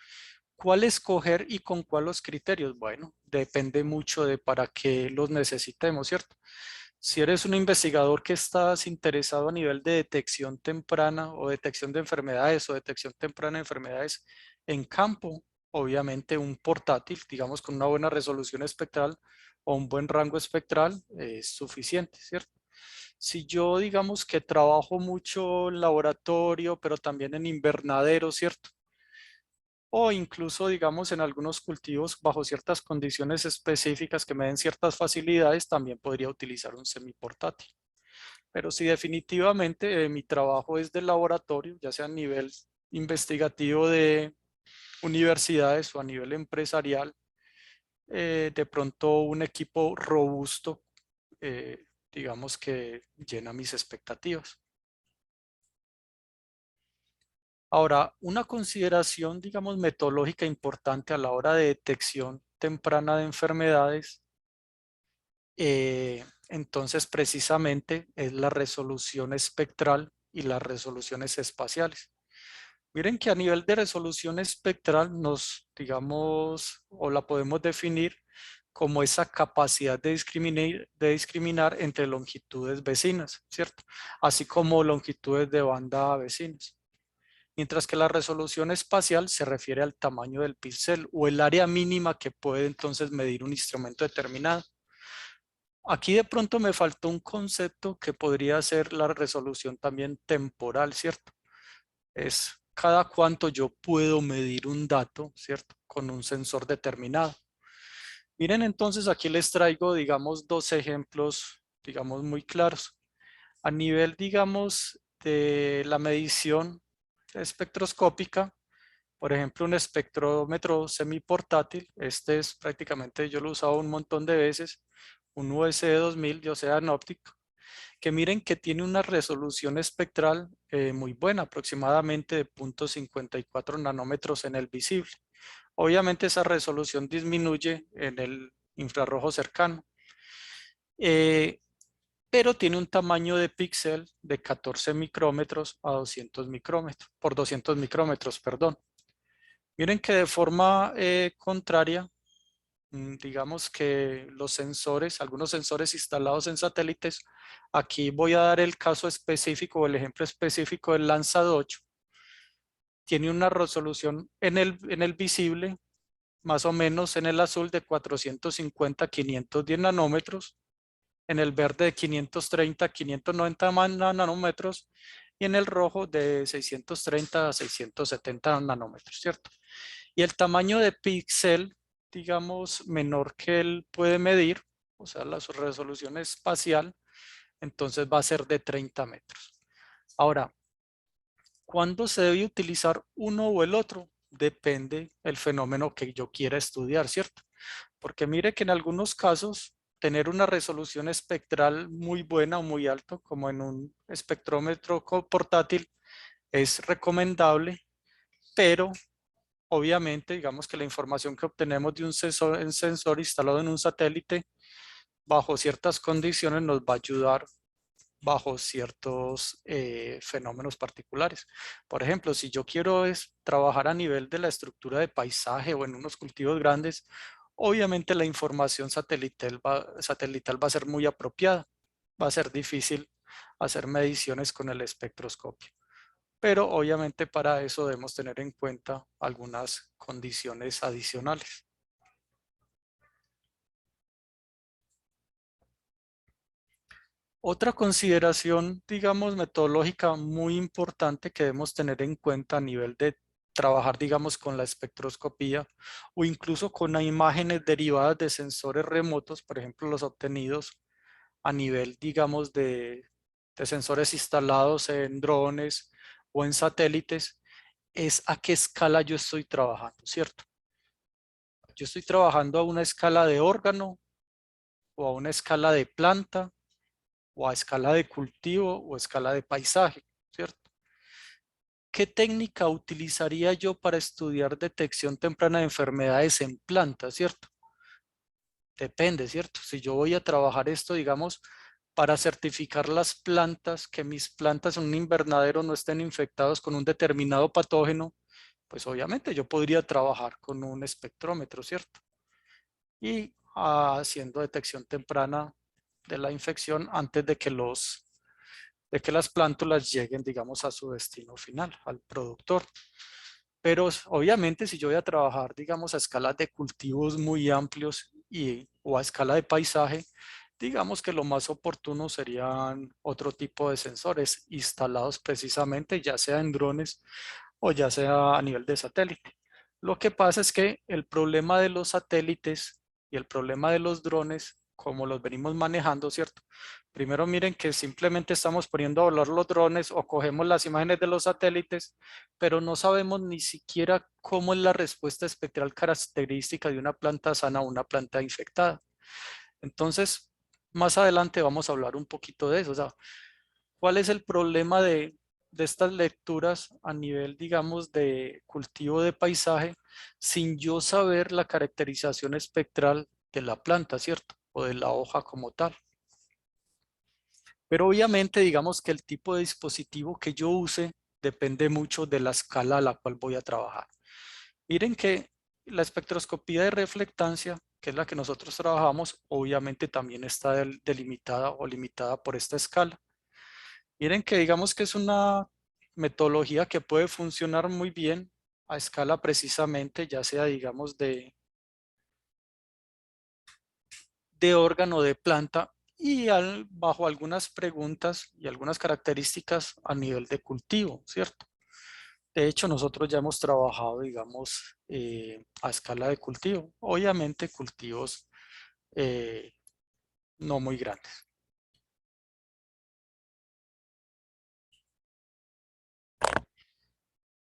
¿Cuál escoger y con cuáles criterios? Bueno, depende mucho de para qué los necesitemos, ¿cierto? Si eres un investigador que estás interesado a nivel de detección temprana o detección de enfermedades o detección temprana de enfermedades en campo, obviamente un portátil, digamos con una buena resolución espectral o un buen rango espectral es suficiente, ¿cierto? Si yo digamos que trabajo mucho en laboratorio, pero también en invernadero, ¿cierto? O incluso, digamos, en algunos cultivos bajo ciertas condiciones específicas que me den ciertas facilidades, también podría utilizar un semiportátil. Pero si definitivamente mi trabajo es de laboratorio, ya sea a nivel investigativo de universidades o a nivel empresarial, de pronto un equipo robusto, digamos que llena mis expectativas. Ahora, una consideración, digamos, metodológica importante a la hora de detección temprana de enfermedades, entonces precisamente es la resolución espectral y las resoluciones espaciales. Miren que a nivel de resolución espectral nos, digamos, o la podemos definir como esa capacidad de discriminar entre longitudes vecinas, ¿cierto? Así como longitudes de banda vecinas. Mientras que la resolución espacial se refiere al tamaño del píxel o el área mínima que puede entonces medir un instrumento determinado. Aquí de pronto me faltó un concepto que podría ser la resolución también temporal, ¿cierto? Es cada cuánto yo puedo medir un dato, ¿cierto? Con un sensor determinado. Miren, entonces aquí les traigo, digamos, dos ejemplos, digamos, muy claros. A nivel, digamos, de la medición espectroscópica, por ejemplo, un espectrómetro semiportátil, este es prácticamente, yo lo he usado un montón de veces, un USB 2000 de Ocean Optic, que miren que tiene una resolución espectral muy buena, aproximadamente de 0.54 nanómetros en el visible. Obviamente esa resolución disminuye en el infrarrojo cercano, pero tiene un tamaño de píxel de 14 micrómetros a 200 micrómetros, por 200 micrómetros, perdón. Miren que de forma contraria, digamos que los sensores, algunos sensores instalados en satélites, aquí voy a dar el caso específico o el ejemplo específico del Landsat 8, tiene una resolución en el visible, más o menos en el azul de 450 a 510 nanómetros, en el verde de 530 a 590 nanómetros y en el rojo de 630 a 670 nanómetros, ¿cierto? Y el tamaño de píxel, digamos, menor que él puede medir, o sea, la resolución espacial, entonces va a ser de 30 metros. Ahora, ¿cuándo se debe utilizar uno o el otro? Depende del fenómeno que yo quiera estudiar, ¿cierto? Porque mire que en algunos casos tener una resolución espectral muy buena o muy alta, como en un espectrómetro portátil, es recomendable, pero obviamente digamos que la información que obtenemos de un sensor instalado en un satélite bajo ciertas condiciones nos va a ayudar bajo ciertos fenómenos particulares. Por ejemplo, si yo quiero trabajar a nivel de la estructura de paisaje o en unos cultivos grandes, obviamente la información satelital va a ser muy apropiada. Va a ser difícil hacer mediciones con el espectroscopio. Pero obviamente para eso debemos tener en cuenta algunas condiciones adicionales. Otra consideración, digamos, metodológica muy importante que debemos tener en cuenta a nivel de trabajar, digamos, con la espectroscopía o incluso con imágenes derivadas de sensores remotos, por ejemplo, los obtenidos a nivel, digamos, de sensores instalados en drones o en satélites, es a qué escala yo estoy trabajando, ¿cierto? Yo estoy trabajando a una escala de órgano o a una escala de planta o a escala de cultivo o escala de paisaje, ¿cierto? ¿Qué técnica utilizaría yo para estudiar detección temprana de enfermedades en plantas, ¿cierto? Depende, ¿cierto? Si yo voy a trabajar esto, digamos, para certificar las plantas, que mis plantas en un invernadero no estén infectadas con un determinado patógeno, pues obviamente yo podría trabajar con un espectrómetro, ¿cierto? Y haciendo detección temprana de la infección antes de que las plántulas lleguen, digamos, a su destino final, al productor. Pero obviamente si yo voy a trabajar, digamos, a escalas de cultivos muy amplios o a escala de paisaje, digamos que lo más oportuno serían otro tipo de sensores instalados precisamente, ya sea en drones o ya sea a nivel de satélite. Lo que pasa es que el problema de los satélites y el problema de los drones, como los venimos manejando, ¿cierto? Primero miren que simplemente estamos poniendo a volar los drones o cogemos las imágenes de los satélites, pero no sabemos ni siquiera cómo es la respuesta espectral característica de una planta sana o una planta infectada. Entonces, más adelante vamos a hablar un poquito de eso. O sea, ¿cuál es el problema de estas lecturas a nivel, digamos, de cultivo de paisaje sin yo saber la caracterización espectral de la planta, ¿cierto? O de la hoja como tal. Pero obviamente, digamos que el tipo de dispositivo que yo use depende mucho de la escala a la cual voy a trabajar. Miren que la espectroscopía de reflectancia, que es la que nosotros trabajamos, obviamente también está delimitada o limitada por esta escala. Miren que digamos que es una metodología que puede funcionar muy bien a escala precisamente, ya sea digamos de órgano, de planta, y bajo algunas preguntas y algunas características a nivel de cultivo, ¿cierto? De hecho, nosotros ya hemos trabajado, digamos, a escala de cultivo. Obviamente, cultivos no muy grandes.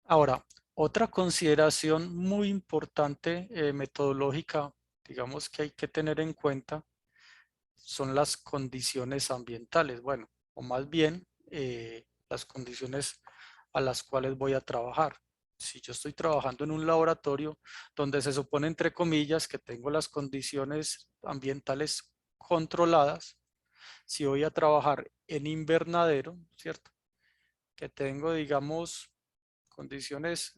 Ahora, otra consideración muy importante metodológica, digamos que hay que tener en cuenta, son las condiciones ambientales. Bueno, o más bien las condiciones a las cuales voy a trabajar. Si yo estoy trabajando en un laboratorio donde se supone, entre comillas, que tengo las condiciones ambientales controladas, si voy a trabajar en invernadero, ¿cierto? Que tengo, digamos, condiciones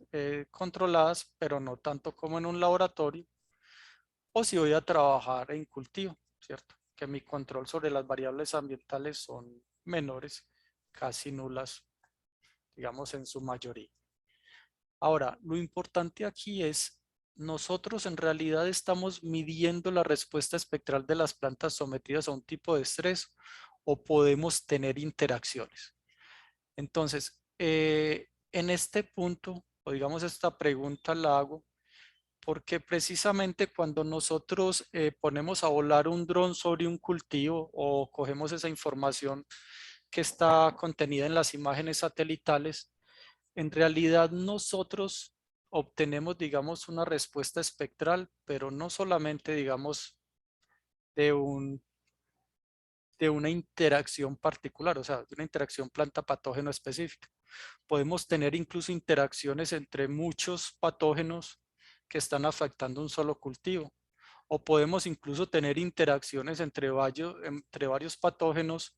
controladas, pero no tanto como en un laboratorio, o si voy a trabajar en cultivo, ¿cierto? Que mi control sobre las variables ambientales son menores, casi nulas, digamos en su mayoría. Ahora, lo importante aquí es, nosotros en realidad estamos midiendo la respuesta espectral de las plantas sometidas a un tipo de estrés o podemos tener interacciones. Entonces, en este punto, o digamos esta pregunta la hago porque precisamente cuando nosotros ponemos a volar un dron sobre un cultivo o cogemos esa información que está contenida en las imágenes satelitales, en realidad nosotros obtenemos, digamos, una respuesta espectral, pero no solamente, digamos, de de una interacción particular, o sea, de una interacción planta-patógeno específica. Podemos tener incluso interacciones entre muchos patógenos que están afectando un solo cultivo. O podemos incluso tener interacciones entre varios patógenos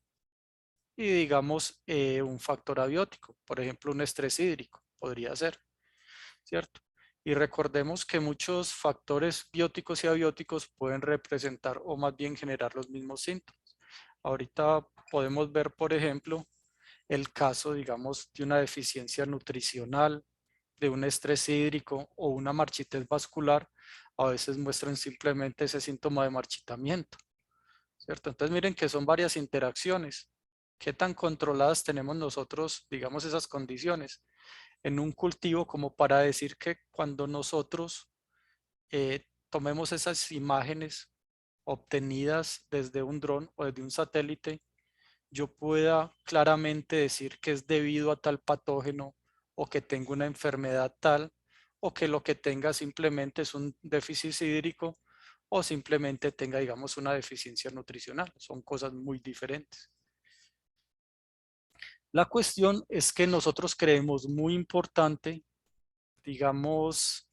y digamos un factor abiótico, por ejemplo un estrés hídrico, podría ser, ¿cierto? Y recordemos que muchos factores bióticos y abióticos pueden representar o más bien generar los mismos síntomas. Ahorita podemos ver, por ejemplo, el caso, digamos, de una deficiencia nutricional, de un estrés hídrico o una marchitez vascular, a veces muestran simplemente ese síntoma de marchitamiento, ¿cierto? Entonces miren que son varias interacciones. ¿Qué tan controladas tenemos nosotros, digamos, esas condiciones en un cultivo como para decir que cuando nosotros tomemos esas imágenes obtenidas desde un dron o desde un satélite, yo pueda claramente decir que es debido a tal patógeno o que tengo una enfermedad tal o que lo que tenga simplemente es un déficit hídrico o simplemente tenga, digamos, una deficiencia nutricional? Son cosas muy diferentes. La cuestión es que nosotros creemos muy importante, digamos,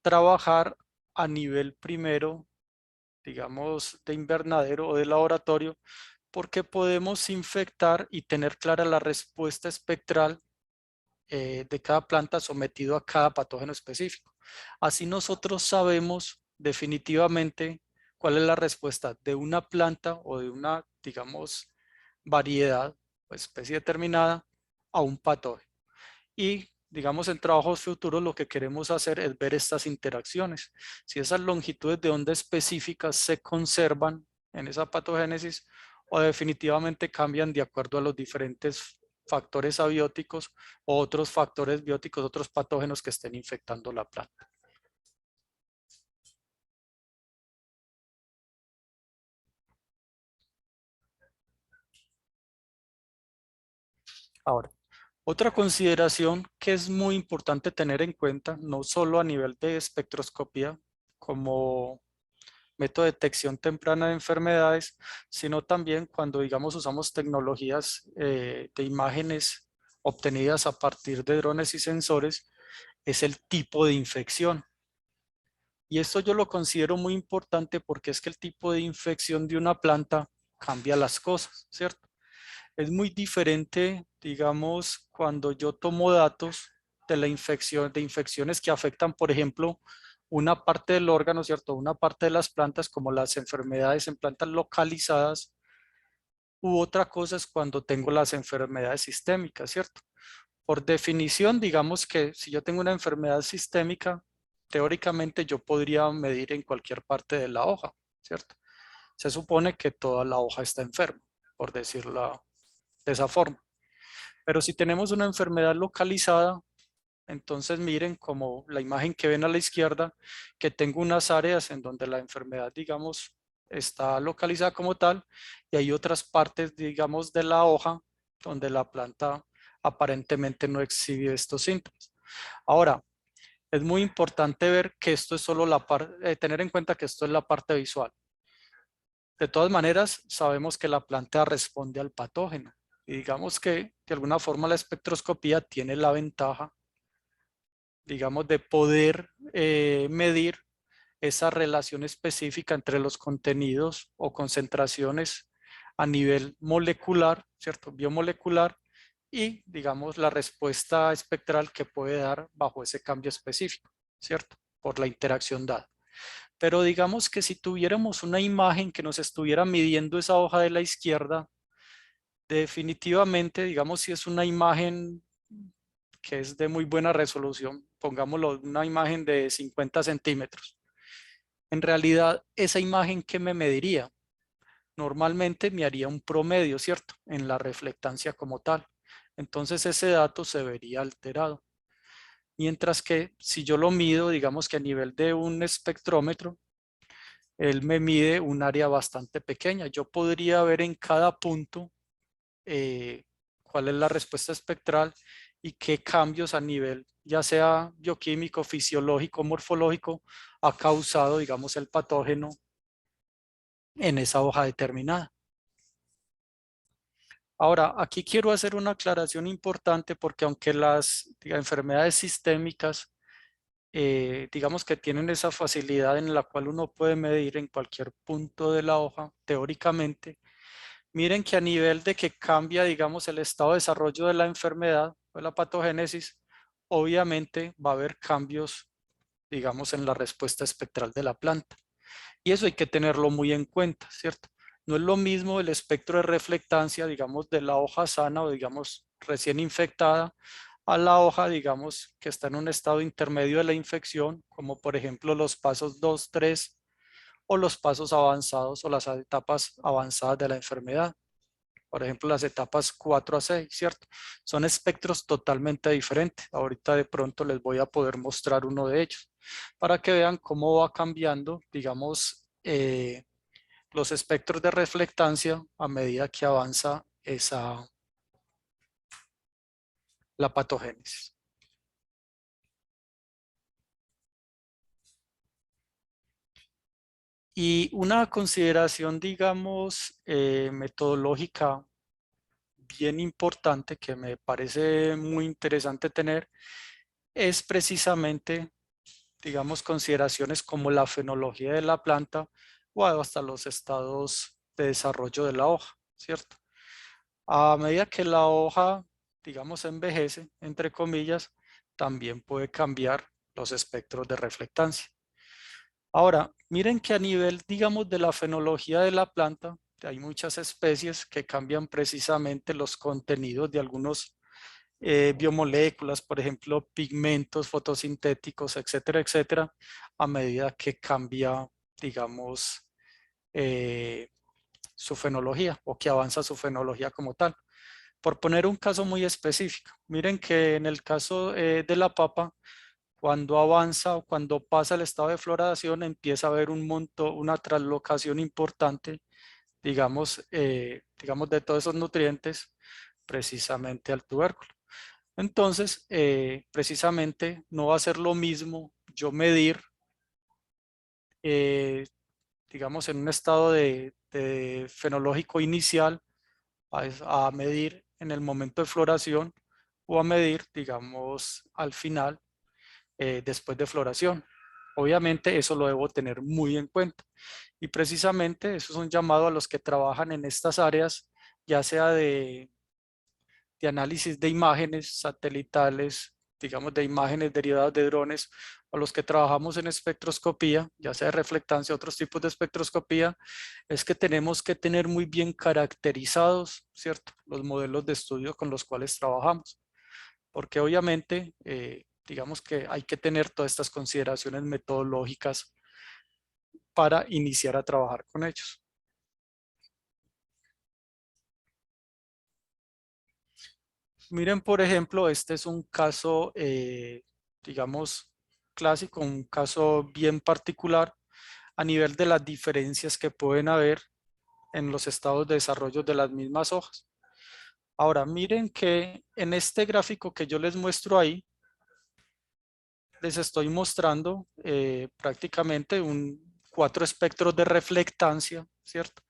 trabajar a nivel primero, digamos, de invernadero o de laboratorio, porque podemos infectar y tener clara la respuesta espectral de cada planta sometido a cada patógeno específico. Así nosotros sabemos definitivamente cuál es la respuesta de una planta o de una, digamos, variedad o especie determinada a un patógeno. Y digamos, en trabajos futuros lo que queremos hacer es ver estas interacciones. Si esas longitudes de onda específicas se conservan en esa patogénesis o definitivamente cambian de acuerdo a los diferentes factores abióticos o otros factores bióticos, otros patógenos que estén infectando la planta. Ahora, otra consideración que es muy importante tener en cuenta, no solo a nivel de espectroscopía como método de detección temprana de enfermedades, sino también cuando, digamos, usamos tecnologías de imágenes obtenidas a partir de drones y sensores, es el tipo de infección. Y esto yo lo considero muy importante porque es que el tipo de infección de una planta cambia las cosas, ¿cierto? Es muy diferente, digamos, cuando yo tomo datos de la infección, de infecciones que afectan, por ejemplo, una parte del órgano, ¿cierto? Una parte de las plantas, como las enfermedades en plantas localizadas, u otra cosa es cuando tengo las enfermedades sistémicas, ¿cierto? Por definición, digamos que si yo tengo una enfermedad sistémica, teóricamente yo podría medir en cualquier parte de la hoja, ¿cierto? Se supone que toda la hoja está enferma, por decirlo de esa forma. Pero si tenemos una enfermedad localizada, entonces miren como la imagen que ven a la izquierda, que tengo unas áreas en donde la enfermedad, digamos, está localizada como tal, y hay otras partes, digamos, de la hoja donde la planta aparentemente no exhibe estos síntomas. Ahora, es muy importante ver que esto es solo la parte, tener en cuenta que esto es la parte visual. De todas maneras, sabemos que la planta responde al patógeno. Y digamos que de alguna forma la espectroscopía tiene la ventaja, digamos, de poder medir esa relación específica entre los contenidos o concentraciones a nivel molecular, ¿cierto? Biomolecular, y, digamos, la respuesta espectral que puede dar bajo ese cambio específico, ¿cierto? Por la interacción dada. Pero digamos que si tuviéramos una imagen que nos estuviera midiendo esa hoja de la izquierda, definitivamente, digamos, si es una imagen que es de muy buena resolución, pongámoslo, una imagen de 50 centímetros. En realidad, esa imagen que me mediría, normalmente me haría un promedio, ¿cierto? En la reflectancia como tal. Entonces ese dato se vería alterado. Mientras que si yo lo mido, digamos que a nivel de un espectrómetro, él me mide un área bastante pequeña. Yo podría ver en cada punto cuál es la respuesta espectral y qué cambios a nivel, ya sea bioquímico, fisiológico, morfológico, ha causado, digamos, el patógeno en esa hoja determinada. Ahora, aquí quiero hacer una aclaración importante porque aunque las enfermedades sistémicas, digamos que tienen esa facilidad en la cual uno puede medir en cualquier punto de la hoja, teóricamente, miren que a nivel de que cambia, digamos, el estado de desarrollo de la enfermedad o la patogénesis, obviamente va a haber cambios, digamos, en la respuesta espectral de la planta. Y eso hay que tenerlo muy en cuenta, ¿cierto? No es lo mismo el espectro de reflectancia, digamos, de la hoja sana o, digamos, recién infectada, a la hoja, digamos, que está en un estado intermedio de la infección, como por ejemplo los pasos 2, 3 o los pasos avanzados o las etapas avanzadas de la enfermedad. Por ejemplo, las etapas 4 a 6, ¿cierto? Son espectros totalmente diferentes. Ahorita de pronto les voy a poder mostrar uno de ellos para que vean cómo va cambiando, digamos, los espectros de reflectancia a medida que avanza la patogénesis. Y una consideración, digamos, metodológica bien importante que me parece muy interesante tener es precisamente, digamos, consideraciones como la fenología de la planta o hasta los estados de desarrollo de la hoja, ¿cierto? A medida que la hoja, digamos, envejece, entre comillas, también puede cambiar los espectros de reflectancia. Ahora, miren que a nivel, digamos, de la fenología de la planta, hay muchas especies que cambian precisamente los contenidos de algunos biomoléculas, por ejemplo, pigmentos fotosintéticos, etcétera, etcétera, a medida que cambia, digamos, su fenología o que avanza su fenología como tal. Por poner un caso muy específico, miren que en el caso de la papa, cuando avanza o cuando pasa el estado de floración, empieza a haber una translocación importante, digamos, digamos, de todos esos nutrientes precisamente al tubérculo. Entonces, precisamente no va a ser lo mismo yo medir, digamos, en un estado de fenológico inicial a medir en el momento de floración o a medir, digamos, al final, después de floración. Obviamente eso lo debo tener muy en cuenta. Y precisamente eso es un llamado a los que trabajan en estas áreas ya sea de análisis de imágenes satelitales, digamos de imágenes derivadas de drones, o los que trabajamos en espectroscopía, ya sea de reflectancia, otros tipos de espectroscopía, es que tenemos que tener muy bien caracterizados, ¿cierto?, los modelos de estudio con los cuales trabajamos, porque obviamente, digamos que hay que tener todas estas consideraciones metodológicas para iniciar a trabajar con ellos. Miren, por ejemplo, este es un caso, digamos, clásico, un caso bien particular a nivel de las diferencias que pueden haber en los estados de desarrollo de las mismas hojas. Ahora, miren que en este gráfico que yo les muestro ahí, les estoy mostrando prácticamente 4 espectros de reflectancia, ¿cierto?,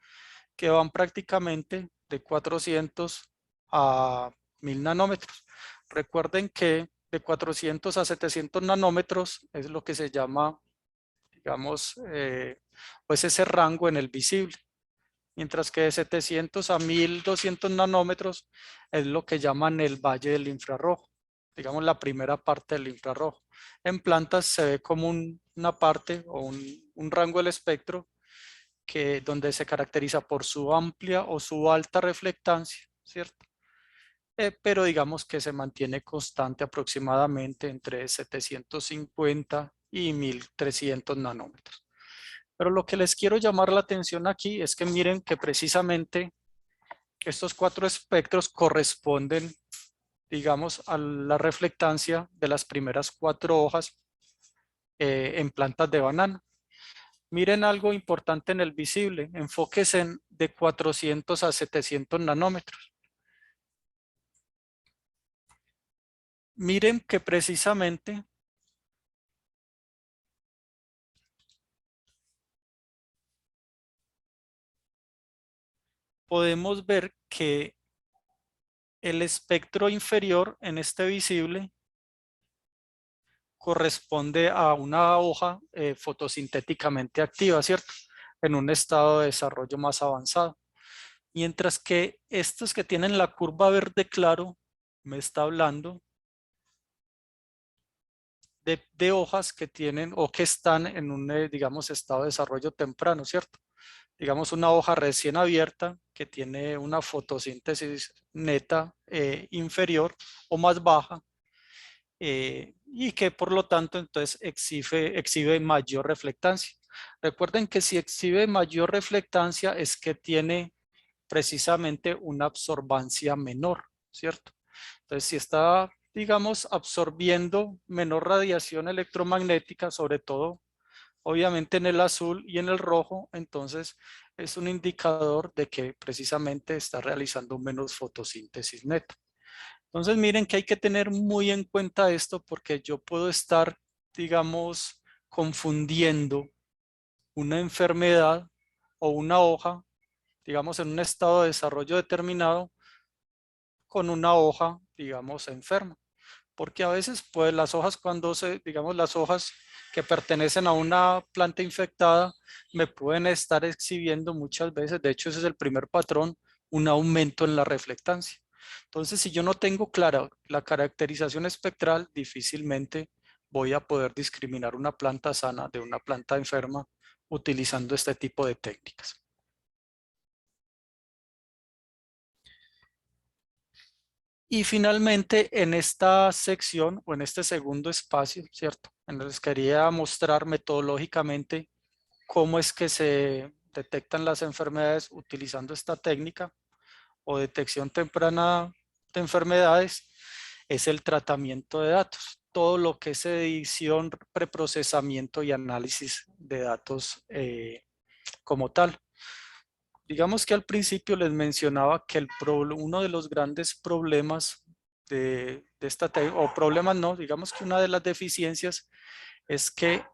que van prácticamente de 400 a 1000 nanómetros. Recuerden que de 400 a 700 nanómetros es lo que se llama, digamos, pues ese rango en el visible. Mientras que de 700 a 1200 nanómetros es lo que llaman el valle del infrarrojo, digamos la primera parte del infrarrojo. En plantas se ve como una parte o un rango del espectro donde se caracteriza por su amplia o su alta reflectancia, ¿cierto? Pero digamos que se mantiene constante aproximadamente entre 750 y 1300 nanómetros. Pero lo que les quiero llamar la atención aquí es que miren que precisamente estos 4 espectros corresponden, digamos, a la reflectancia de las primeras 4 hojas en plantas de banano. Miren algo importante en el visible, enfóquense en de 400 a 700 nanómetros. Miren que precisamente podemos ver que el espectro inferior en este visible corresponde a una hoja fotosintéticamente activa, ¿cierto?, en un estado de desarrollo más avanzado. Mientras que estos que tienen la curva verde claro me está hablando de hojas que tienen o que están en un, digamos, estado de desarrollo temprano, ¿cierto? Digamos una hoja recién abierta que tiene una fotosíntesis neta inferior o más baja y que por lo tanto entonces exhibe mayor reflectancia. Recuerden que si exhibe mayor reflectancia es que tiene precisamente una absorbancia menor, ¿cierto? Entonces si está, digamos, absorbiendo menor radiación electromagnética, sobre todo obviamente en el azul y en el rojo, entonces es un indicador de que precisamente está realizando menos fotosíntesis neta. Entonces miren que hay que tener muy en cuenta esto porque yo puedo estar, digamos, confundiendo una enfermedad o una hoja, digamos, en un estado de desarrollo determinado con una hoja, digamos, enferma. Porque a veces, pues las hojas digamos, las hojas que pertenecen a una planta infectada me pueden estar exhibiendo muchas veces, de hecho ese es el primer patrón, un aumento en la reflectancia. Entonces, si yo no tengo clara la caracterización espectral, difícilmente voy a poder discriminar una planta sana de una planta enferma utilizando este tipo de técnicas. Y finalmente, en esta sección o en este segundo espacio, ¿cierto?, en les quería mostrar metodológicamente cómo es que se detectan las enfermedades utilizando esta técnica o detección temprana de enfermedades, es el tratamiento de datos. Todo lo que es edición, preprocesamiento y análisis de datos como tal. Digamos que al principio les mencionaba que uno de los grandes problemas de esta técnica, o problemas no, digamos que una de las deficiencias es que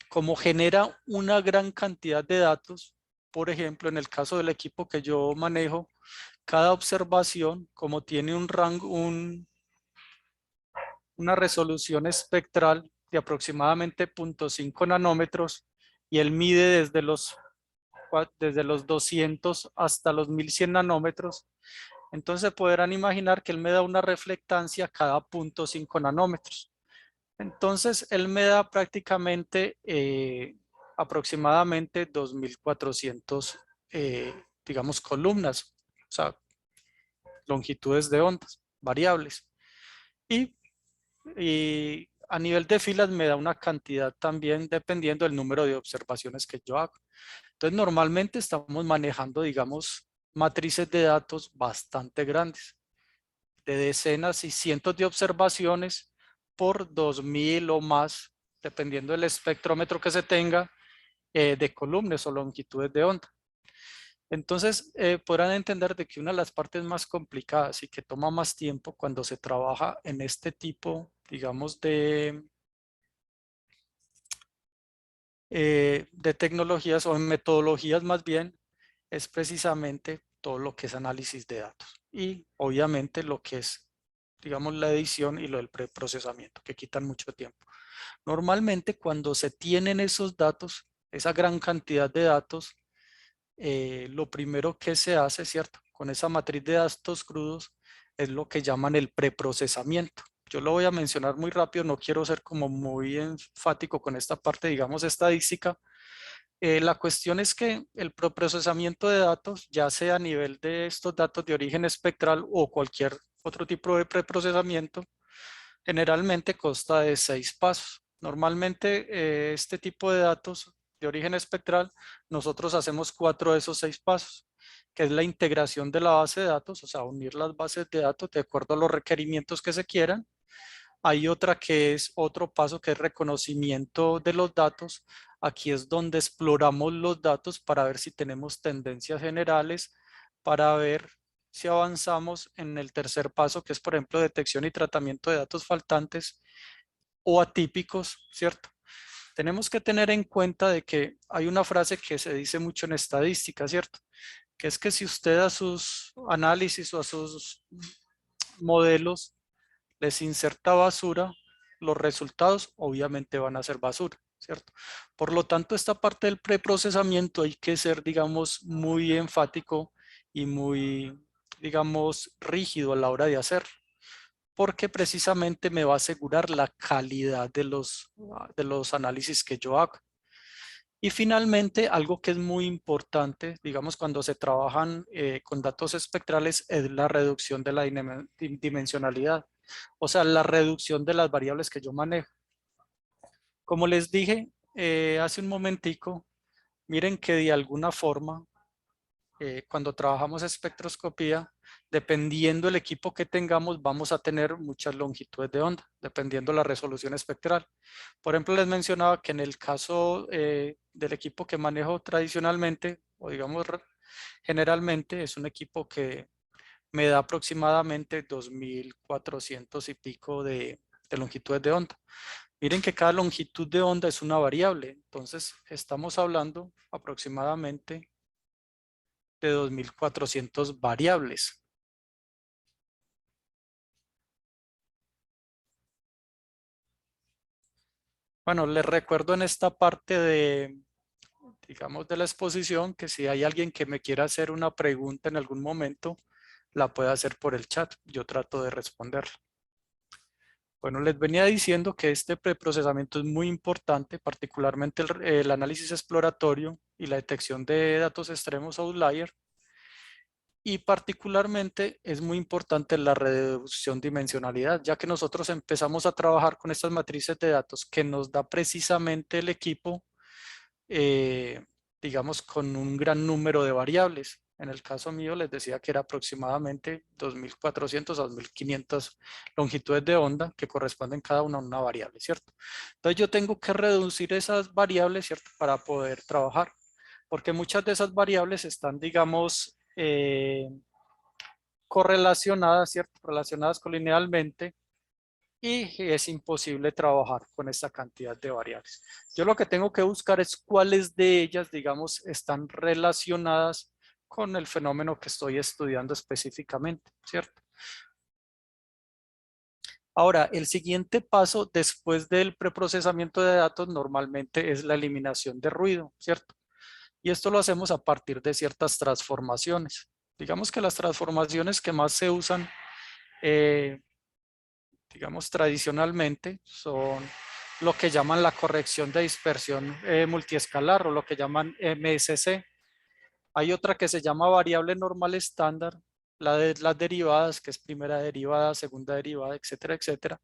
como genera una gran cantidad de datos, por ejemplo, en el caso del equipo que yo manejo, cada observación, como tiene un rango, una resolución espectral de aproximadamente 0.5 nanómetros y él mide desde los desde los 200 hasta los 1100 nanómetros. Entonces podrán imaginar que él me da una reflectancia cada 0.5 nanómetros. Entonces él me da prácticamente aproximadamente 2400 digamos columnas, o sea, longitudes de ondas variables. Y a nivel de filas me da una cantidad también dependiendo del número de observaciones que yo hago. Entonces normalmente estamos manejando, digamos, matrices de datos bastante grandes, de decenas y cientos de observaciones por 2000 o más, dependiendo del espectrómetro que se tenga, de columnas o longitudes de onda. Entonces, podrán entender de que una de las partes más complicadas y que toma más tiempo cuando se trabaja en este tipo, digamos, de tecnologías o en metodologías más bien, es precisamente todo lo que es análisis de datos y obviamente lo que es, digamos, la edición y lo del preprocesamiento, que quitan mucho tiempo. Normalmente cuando se tienen esos datos, esa gran cantidad de datos, lo primero que se hace, ¿cierto? Con esa matriz de datos crudos es lo que llaman el preprocesamiento. Yo lo voy a mencionar muy rápido, no quiero ser como muy enfático con esta parte, digamos, estadística. La cuestión es que el preprocesamiento de datos, ya sea a nivel de estos datos de origen espectral o cualquier otro tipo de preprocesamiento, generalmente consta de 6 pasos. Normalmente este tipo de datos de origen espectral, nosotros hacemos 4 de esos 6 pasos, que es la integración de la base de datos, o sea, unir las bases de datos de acuerdo a los requerimientos que se quieran. Hay otra que es otro paso que es reconocimiento de los datos. Aquí es donde exploramos los datos para ver si tenemos tendencias generales, para ver si avanzamos en el tercer paso, que es por ejemplo detección y tratamiento de datos faltantes o atípicos, ¿cierto? Tenemos que tener en cuenta de que hay una frase que se dice mucho en estadística, ¿cierto? Que es que si usted a sus análisis o a sus modelos les inserta basura, los resultados obviamente van a ser basura, ¿cierto? Por lo tanto, esta parte del preprocesamiento hay que ser, digamos, muy enfático y muy, digamos, rígido a la hora de hacerlo, porque precisamente me va a asegurar la calidad de los análisis que yo hago. Y finalmente, algo que es muy importante, digamos, cuando se trabajan con datos espectrales, es la reducción de la dimensionalidad, o sea, la reducción de las variables que yo manejo. Como les dije hace un momentico, miren que de alguna forma, cuando trabajamos espectroscopía, dependiendo del equipo que tengamos, vamos a tener muchas longitudes de onda, dependiendo la resolución espectral. Por ejemplo, les mencionaba que en el caso del equipo que manejo tradicionalmente, o digamos generalmente, es un equipo que me da aproximadamente 2400 y pico de longitudes de onda. Miren que cada longitud de onda es una variable, entonces estamos hablando aproximadamente de 2400 variables. Bueno, les recuerdo en esta parte de, digamos, de la exposición que si hay alguien que me quiera hacer una pregunta en algún momento, la puede hacer por el chat. Yo trato de responderla. Bueno, les venía diciendo que este preprocesamiento es muy importante, particularmente el análisis exploratorio y la detección de datos extremos outlier. Y particularmente es muy importante la reducción dimensionalidad, ya que nosotros empezamos a trabajar con estas matrices de datos que nos da precisamente el equipo, digamos, con un gran número de variables. En el caso mío les decía que era aproximadamente 2400 a 2500 longitudes de onda que corresponden cada una a una variable, ¿cierto? Entonces yo tengo que reducir esas variables, ¿cierto? Para poder trabajar, porque muchas de esas variables están, digamos, correlacionadas, ¿cierto? Relacionadas colinealmente, y es imposible trabajar con esta cantidad de variables. Yo lo que tengo que buscar es cuáles de ellas, digamos, están relacionadas con el fenómeno que estoy estudiando específicamente, ¿cierto? Ahora, el siguiente paso después del preprocesamiento de datos normalmente es la eliminación de ruido, ¿cierto? Y esto lo hacemos a partir de ciertas transformaciones. Digamos que las transformaciones que más se usan, digamos tradicionalmente, son lo que llaman la corrección de dispersión multiescalar o lo que llaman MSC. Hay otra que se llama variable normal estándar, la de las derivadas, que es primera derivada, segunda derivada, etcétera, etcétera.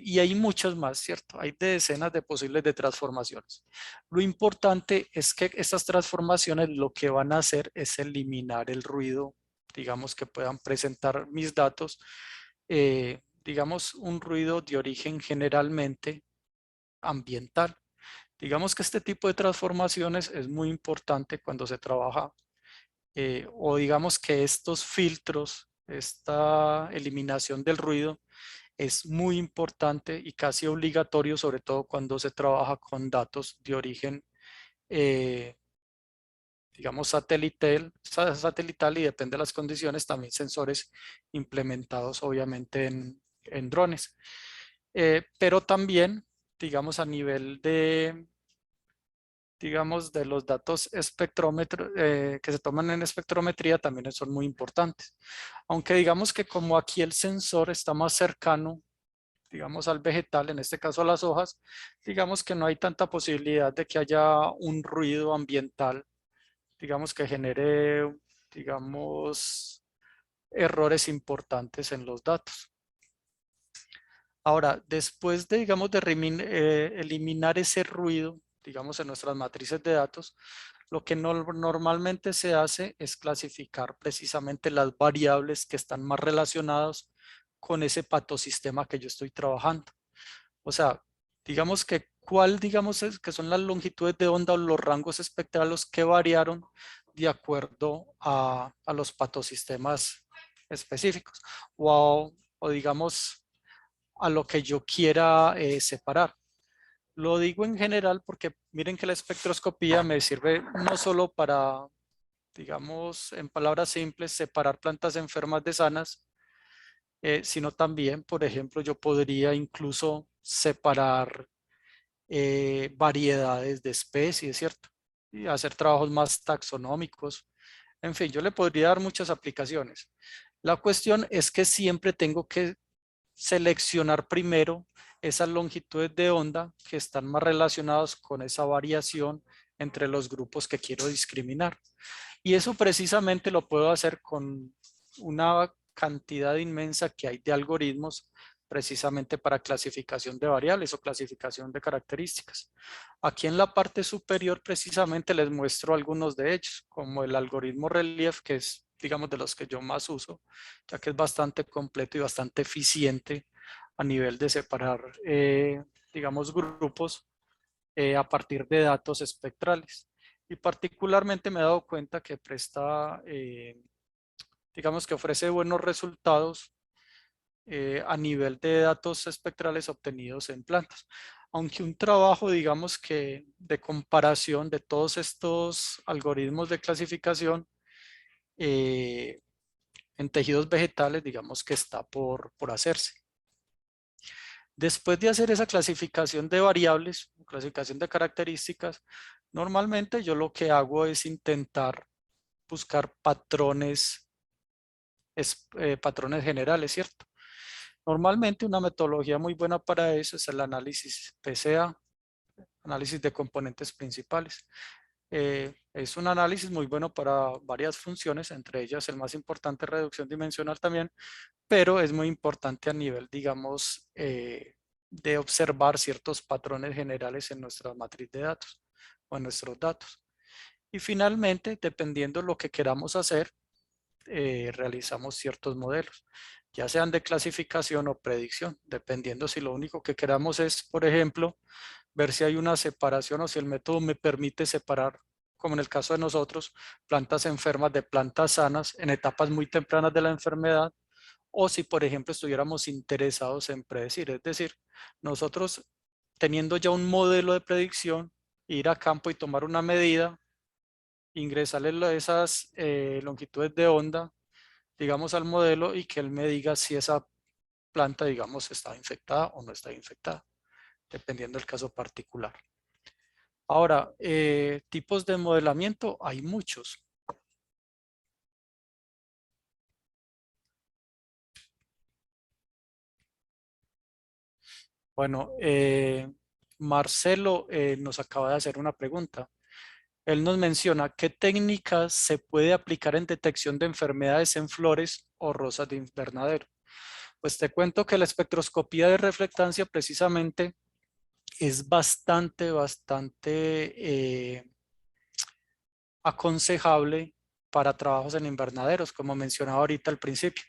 Y hay muchas más, ¿cierto? Hay decenas de posibles de transformaciones. Lo importante es que estas transformaciones lo que van a hacer es eliminar el ruido, digamos, que puedan presentar mis datos, digamos, un ruido de origen generalmente ambiental. Digamos que este tipo de transformaciones es muy importante cuando se trabaja, o digamos que estos filtros, esta eliminación del ruido, es muy importante y casi obligatorio, sobre todo cuando se trabaja con datos de origen, digamos, satelital y depende de las condiciones, también sensores implementados obviamente en drones. Pero también, digamos, a nivel de, digamos, de los datos que se toman en espectrometría también son muy importantes. Aunque digamos que como aquí el sensor está más cercano, digamos, al vegetal, en este caso a las hojas, digamos que no hay tanta posibilidad de que haya un ruido ambiental, digamos, que genere, digamos, errores importantes en los datos. Ahora, después de, digamos, de eliminar ese ruido, digamos, en nuestras matrices de datos, lo que normalmente se hace es clasificar precisamente las variables que están más relacionadas con ese patosistema que yo estoy trabajando. O sea, digamos que digamos, que son las longitudes de onda o los rangos espectrales que variaron de acuerdo a los patosistemas específicos o digamos a lo que yo quiera separar. Lo digo en general porque miren que la espectroscopía me sirve no solo para, digamos, en palabras simples, separar plantas enfermas de sanas, sino también, por ejemplo, yo podría incluso separar variedades de especies, ¿cierto? Y hacer trabajos más taxonómicos. En fin, yo le podría dar muchas aplicaciones. La cuestión es que siempre tengo que seleccionar primero esas longitudes de onda que están más relacionadas con esa variación entre los grupos que quiero discriminar. Y eso precisamente lo puedo hacer con una cantidad inmensa que hay de algoritmos precisamente para clasificación de variables o clasificación de características. Aquí en la parte superior precisamente les muestro algunos de ellos, como el algoritmo Relief, que es, digamos, de los que yo más uso, ya que es bastante completo y bastante eficiente a nivel de separar, digamos, grupos a partir de datos espectrales. Y particularmente me he dado cuenta que presta, digamos que ofrece buenos resultados a nivel de datos espectrales obtenidos en plantas. Aunque un trabajo, digamos que de comparación de todos estos algoritmos de clasificación en tejidos vegetales, digamos que está por hacerse. Después de hacer esa clasificación de variables, clasificación de características, normalmente yo lo que hago es intentar buscar patrones, patrones generales, ¿cierto? Normalmente una metodología muy buena para eso es el análisis PCA, análisis de componentes principales. Es un análisis muy bueno para varias funciones, entre ellas el más importante, reducción dimensional también, pero es muy importante a nivel, digamos, de observar ciertos patrones generales en nuestra matriz de datos o en nuestros datos. Y finalmente, dependiendo de lo que queramos hacer, realizamos ciertos modelos, ya sean de clasificación o predicción, dependiendo si lo único que queramos es, por ejemplo, ver si hay una separación o si el método me permite separar, como en el caso de nosotros, plantas enfermas de plantas sanas en etapas muy tempranas de la enfermedad, o si, por ejemplo, estuviéramos interesados en predecir. Es decir, nosotros teniendo ya un modelo de predicción, ir a campo y tomar una medida, ingresarle esas longitudes de onda, digamos, al modelo y que él me diga si esa planta, digamos, está infectada o no está infectada, dependiendo del caso particular. Ahora, tipos de modelamiento, hay muchos. Bueno, Marcelo nos acaba de hacer una pregunta. Él nos menciona qué técnicas se puede aplicar en detección de enfermedades en flores o rosas de invernadero. Pues te cuento que la espectroscopía de reflectancia precisamente es bastante aconsejable para trabajos en invernaderos, como mencionaba ahorita al principio.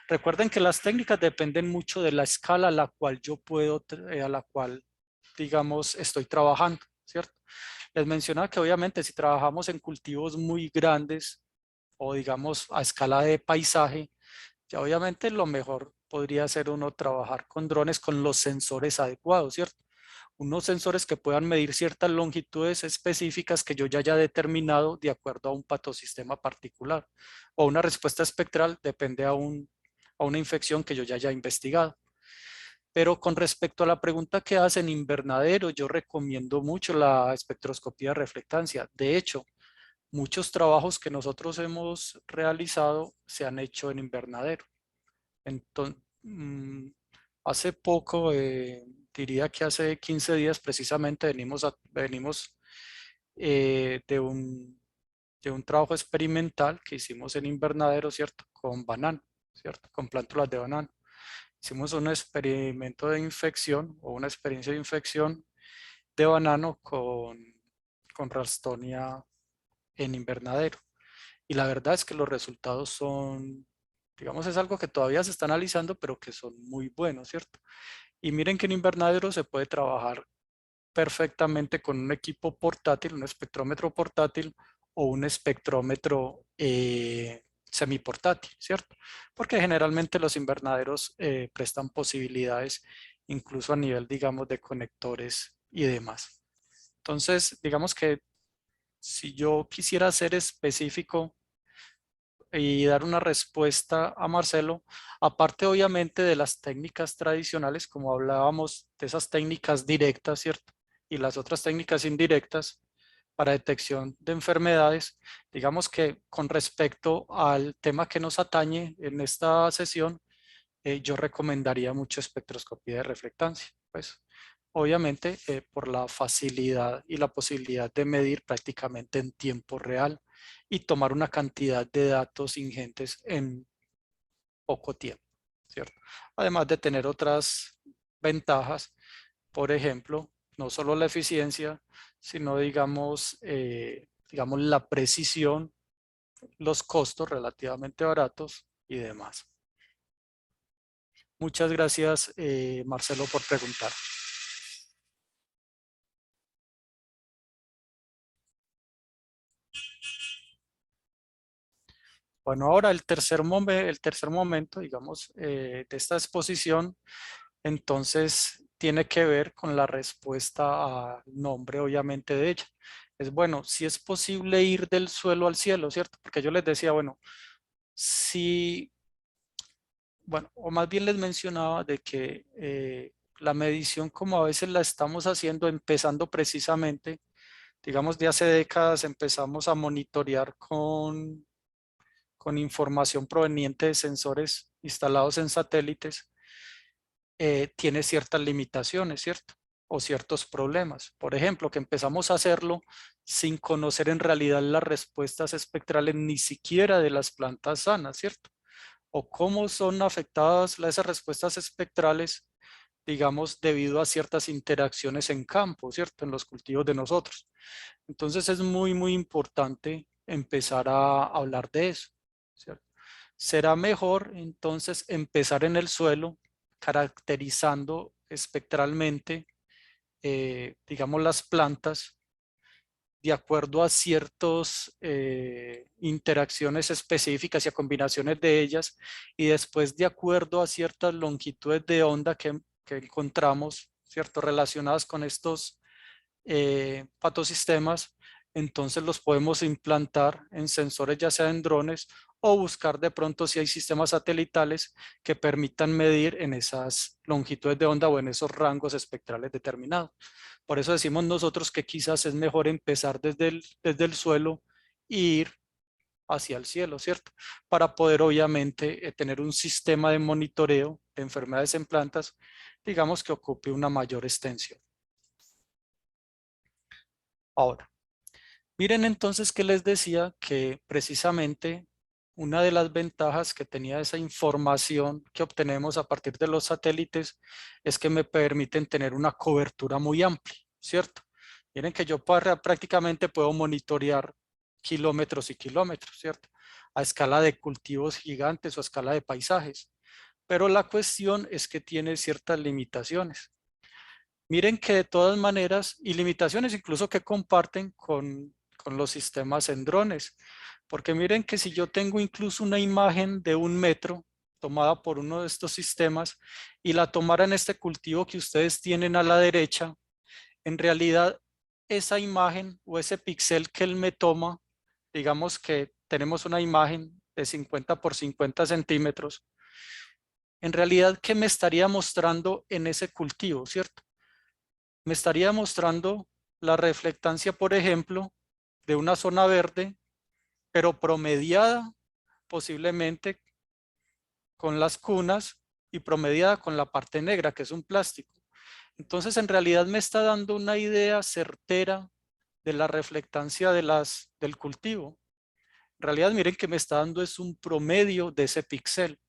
Recuerden que las técnicas dependen mucho de la escala a la cual yo puedo, a la cual, digamos, estoy trabajando, ¿cierto? Les mencionaba que obviamente si trabajamos en cultivos muy grandes o digamos a escala de paisaje, ya obviamente lo mejor podría ser uno trabajar con drones con los sensores adecuados, ¿cierto? Unos sensores que puedan medir ciertas longitudes específicas que yo ya haya determinado de acuerdo a un patosistema particular o una respuesta espectral depende a una infección que yo ya haya investigado. Pero con respecto a la pregunta que hacen invernadero, yo recomiendo mucho la espectroscopía de reflectancia. De hecho, muchos trabajos que nosotros hemos realizado se han hecho en invernadero. Entonces, hace poco, diría que hace 15 días precisamente venimos de un trabajo experimental que hicimos en invernadero, ¿cierto? Con banano, ¿cierto? Con plántulas de banano. Hicimos un experimento de infección o una experiencia de infección de banano con Ralstonia en invernadero. Y la verdad es que los resultados son, digamos, es algo que todavía se está analizando, pero que son muy buenos, ¿cierto? Y miren que en invernadero se puede trabajar perfectamente con un equipo portátil, un espectrómetro portátil o un espectrómetro semiportátil, ¿cierto? Porque generalmente los invernaderos prestan posibilidades incluso a nivel, digamos, de conectores y demás. Entonces, digamos que si yo quisiera ser específico y dar una respuesta a Marcelo, aparte obviamente de las técnicas tradicionales, como hablábamos de esas técnicas directas, ¿cierto? Y las otras técnicas indirectas para detección de enfermedades, digamos que con respecto al tema que nos atañe en esta sesión, yo recomendaría mucho espectroscopía de reflectancia. Pues obviamente por la facilidad y la posibilidad de medir prácticamente en tiempo real y tomar una cantidad de datos ingentes en poco tiempo, ¿cierto? Además de tener otras ventajas, por ejemplo, no solo la eficiencia, sino digamos la precisión, los costos relativamente baratos y demás. Muchas gracias, Marcelo, por preguntar. Bueno, ahora el tercer momento, digamos, de esta exposición, entonces tiene que ver con la respuesta al nombre, obviamente, de ella. Es bueno, si es posible ir del suelo al cielo, ¿cierto? Porque yo les decía, bueno, si, bueno, o más bien les mencionaba de que la medición como a veces la estamos haciendo, empezando precisamente, digamos, de hace décadas empezamos a monitorear con información proveniente de sensores instalados en satélites, tiene ciertas limitaciones, ¿cierto? O ciertos problemas. Por ejemplo, que empezamos a hacerlo sin conocer en realidad las respuestas espectrales ni siquiera de las plantas sanas, ¿cierto? O cómo son afectadas esas respuestas espectrales, digamos, debido a ciertas interacciones en campo, ¿cierto? En los cultivos de nosotros. Entonces es muy importante empezar a hablar de eso, ¿cierto? Será mejor entonces empezar en el suelo, caracterizando espectralmente, digamos, las plantas de acuerdo a ciertas interacciones específicas y a combinaciones de ellas, y después de acuerdo a ciertas longitudes de onda que encontramos, ¿cierto? Relacionadas con estos patosistemas, entonces los podemos implantar en sensores, ya sea en drones, o buscar de pronto si hay sistemas satelitales que permitan medir en esas longitudes de onda o en esos rangos espectrales determinados. Por eso decimos nosotros que quizás es mejor empezar desde el suelo e ir hacia el cielo, ¿cierto? Para poder obviamente tener un sistema de monitoreo de enfermedades en plantas, digamos que ocupe una mayor extensión. Ahora, miren entonces que les decía que precisamente una de las ventajas que tenía esa información que obtenemos a partir de los satélites es que me permiten tener una cobertura muy amplia, ¿cierto? Miren que yo prácticamente puedo monitorear kilómetros y kilómetros, ¿cierto? A escala de cultivos gigantes o a escala de paisajes. Pero la cuestión es que tiene ciertas limitaciones. Miren que de todas maneras, y limitaciones incluso que comparten con los sistemas en drones, porque miren que si yo tengo incluso una imagen de 1 metro tomada por uno de estos sistemas y la tomara en este cultivo que ustedes tienen a la derecha, en realidad esa imagen o ese píxel que él me toma, digamos que tenemos una imagen de 50 por 50 centímetros, en realidad, ¿qué me estaría mostrando en ese cultivo, cierto? Me estaría mostrando la reflectancia, por ejemplo, de una zona verde, pero promediada posiblemente con las cunas y promediada con la parte negra, que es un plástico. Entonces, en realidad me está dando una idea certera de la reflectancia del cultivo. En realidad, miren que me está dando es un promedio de ese píxel,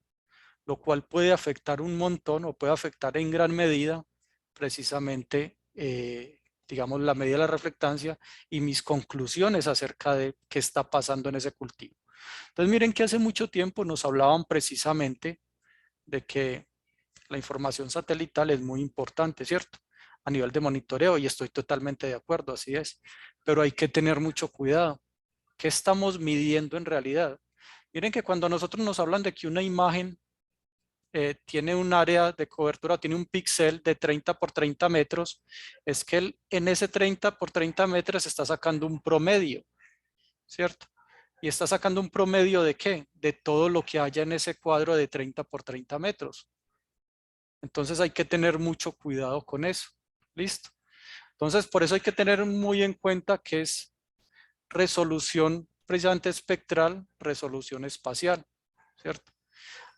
lo cual puede afectar un montón o puede afectar en gran medida precisamente, digamos, la medida de la reflectancia y mis conclusiones acerca de qué está pasando en ese cultivo. Entonces, miren que hace mucho tiempo nos hablaban precisamente de que la información satelital es muy importante, ¿cierto? A nivel de monitoreo, y estoy totalmente de acuerdo, así es. Pero hay que tener mucho cuidado. ¿Qué estamos midiendo en realidad? Miren que cuando nosotros nos hablan de que una imagen tiene un área de cobertura, tiene un píxel de 30 por 30 metros, es que él, en ese 30 por 30 metros está sacando un promedio, ¿cierto? Y está sacando un promedio ¿de qué? De todo lo que haya en ese cuadro de 30 por 30 metros. Entonces hay que tener mucho cuidado con eso. ¿Listo? Entonces por eso hay que tener muy en cuenta que es resolución precisamente espectral, resolución espacial, ¿cierto?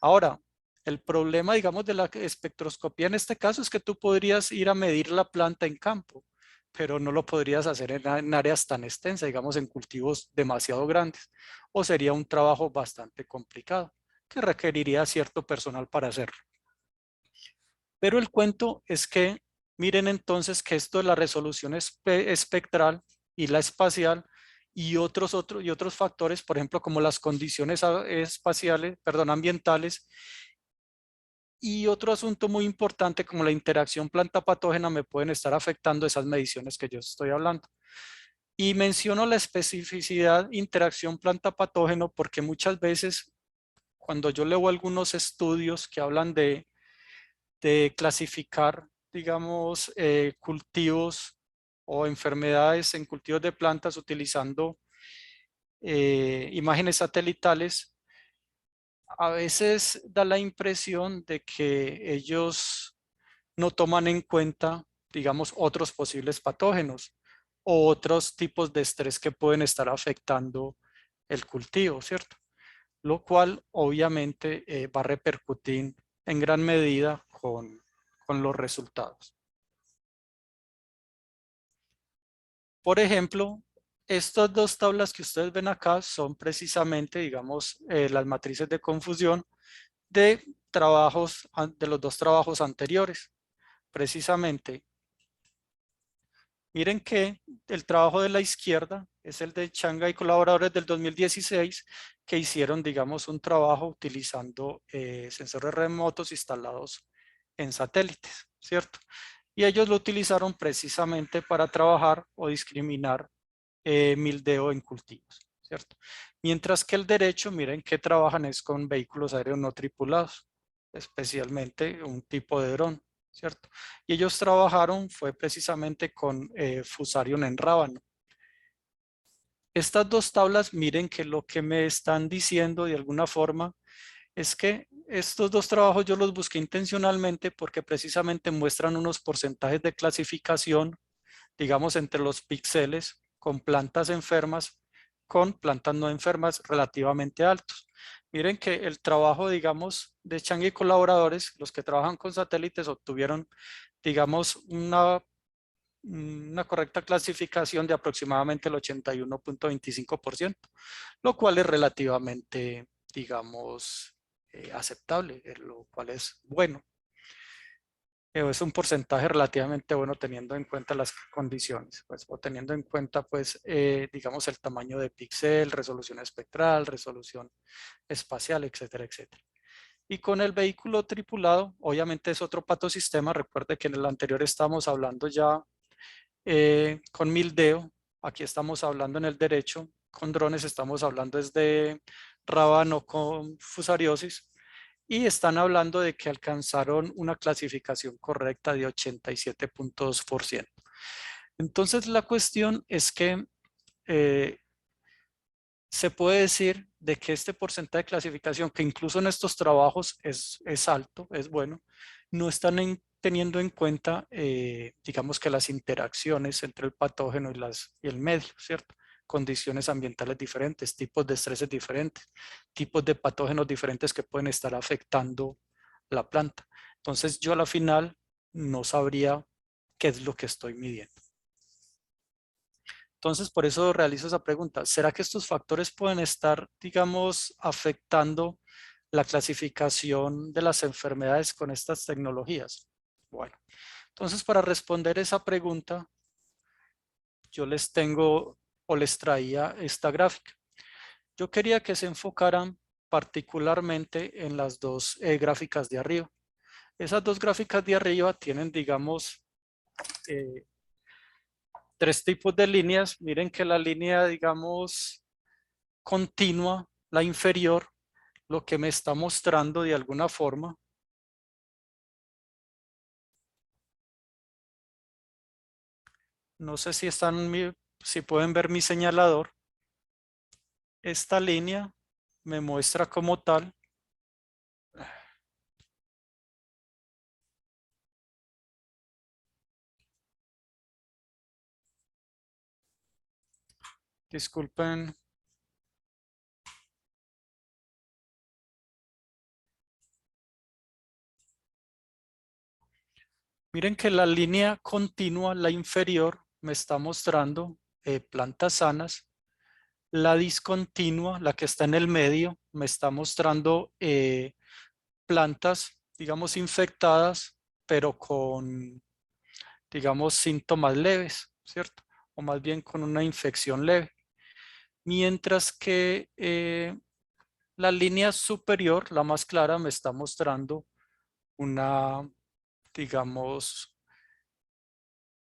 Ahora, el problema, digamos, de la espectroscopía en este caso es que tú podrías ir a medir la planta en campo, pero no lo podrías hacer en áreas tan extensas, digamos, en cultivos demasiado grandes, o sería un trabajo bastante complicado, que requeriría cierto personal para hacerlo. Pero el cuento es que, miren entonces que esto de la resolución espectral y la espacial y otros factores, por ejemplo, como las condiciones espaciales, perdón, ambientales, y otro asunto muy importante como la interacción planta-patógena me pueden estar afectando esas mediciones que yo estoy hablando. Y menciono la especificidad interacción planta-patógeno porque muchas veces cuando yo leo algunos estudios que hablan de clasificar, digamos, cultivos o enfermedades en cultivos de plantas utilizando imágenes satelitales, a veces da la impresión de que ellos no toman en cuenta, digamos, otros posibles patógenos o otros tipos de estrés que pueden estar afectando el cultivo, ¿cierto? Lo cual obviamente va a repercutir en gran medida con los resultados. Por ejemplo, estas dos tablas que ustedes ven acá son precisamente, digamos, las matrices de confusión de de los dos trabajos anteriores. Precisamente, miren que el trabajo de la izquierda es el de Changa y colaboradores del 2016 que hicieron, digamos, un trabajo utilizando sensores remotos instalados en satélites, ¿cierto? Y ellos lo utilizaron precisamente para trabajar o discriminar mildeo en cultivos, ¿cierto? Mientras que el derecho, miren que trabajan es con vehículos aéreos no tripulados, especialmente un tipo de dron, ¿cierto? Y ellos trabajaron fue precisamente con Fusarium en rábano. Estas dos tablas, miren que lo que me están diciendo de alguna forma es que estos dos trabajos yo los busqué intencionalmente porque precisamente muestran unos porcentajes de clasificación, digamos, entre los píxeles con plantas enfermas con plantas no enfermas relativamente altos. Miren que el trabajo, digamos, de Chang y colaboradores, los que trabajan con satélites, obtuvieron, digamos, una correcta clasificación de aproximadamente el 81.25%, lo cual es relativamente, digamos, aceptable, lo cual es bueno. Es un porcentaje relativamente bueno teniendo en cuenta las condiciones, pues, o teniendo en cuenta, pues, digamos, el tamaño de píxel, resolución espectral, resolución espacial, etcétera, etcétera. Y con el vehículo tripulado, obviamente es otro patosistema. Recuerde que en el anterior estamos hablando ya con Mildeo, aquí estamos hablando en el derecho, con drones estamos hablando desde rábano con fusariosis, y están hablando de que alcanzaron una clasificación correcta de 87.2%. Entonces la cuestión es que se puede decir de que este porcentaje de clasificación, que incluso en estos trabajos es alto, es bueno, no están teniendo en cuenta, digamos que las interacciones entre el patógeno y el medio, ¿cierto? Condiciones ambientales diferentes, tipos de estreses diferentes, tipos de patógenos diferentes que pueden estar afectando la planta. Entonces yo a la final no sabría qué es lo que estoy midiendo. Entonces, por eso realizo esa pregunta. ¿Será que estos factores pueden estar, digamos, afectando la clasificación de las enfermedades con estas tecnologías? Bueno, entonces para responder esa pregunta, yo les tengo o les traía esta gráfica. Yo quería que se enfocaran particularmente en las dos gráficas de arriba. Esas dos gráficas de arriba tienen, digamos, tres tipos de líneas. Miren que la línea, digamos, continua, la inferior, lo que me está mostrando de alguna forma no sé si si pueden ver mi señalador. Esta línea me muestra como tal disculpen. Miren que la línea continua, la inferior, me está mostrando plantas sanas. La discontinua, la que está en el medio, me está mostrando plantas, digamos, infectadas, pero con, digamos, síntomas leves, ¿cierto? O más bien con una infección leve. Mientras que la línea superior, la más clara, me está mostrando una, digamos,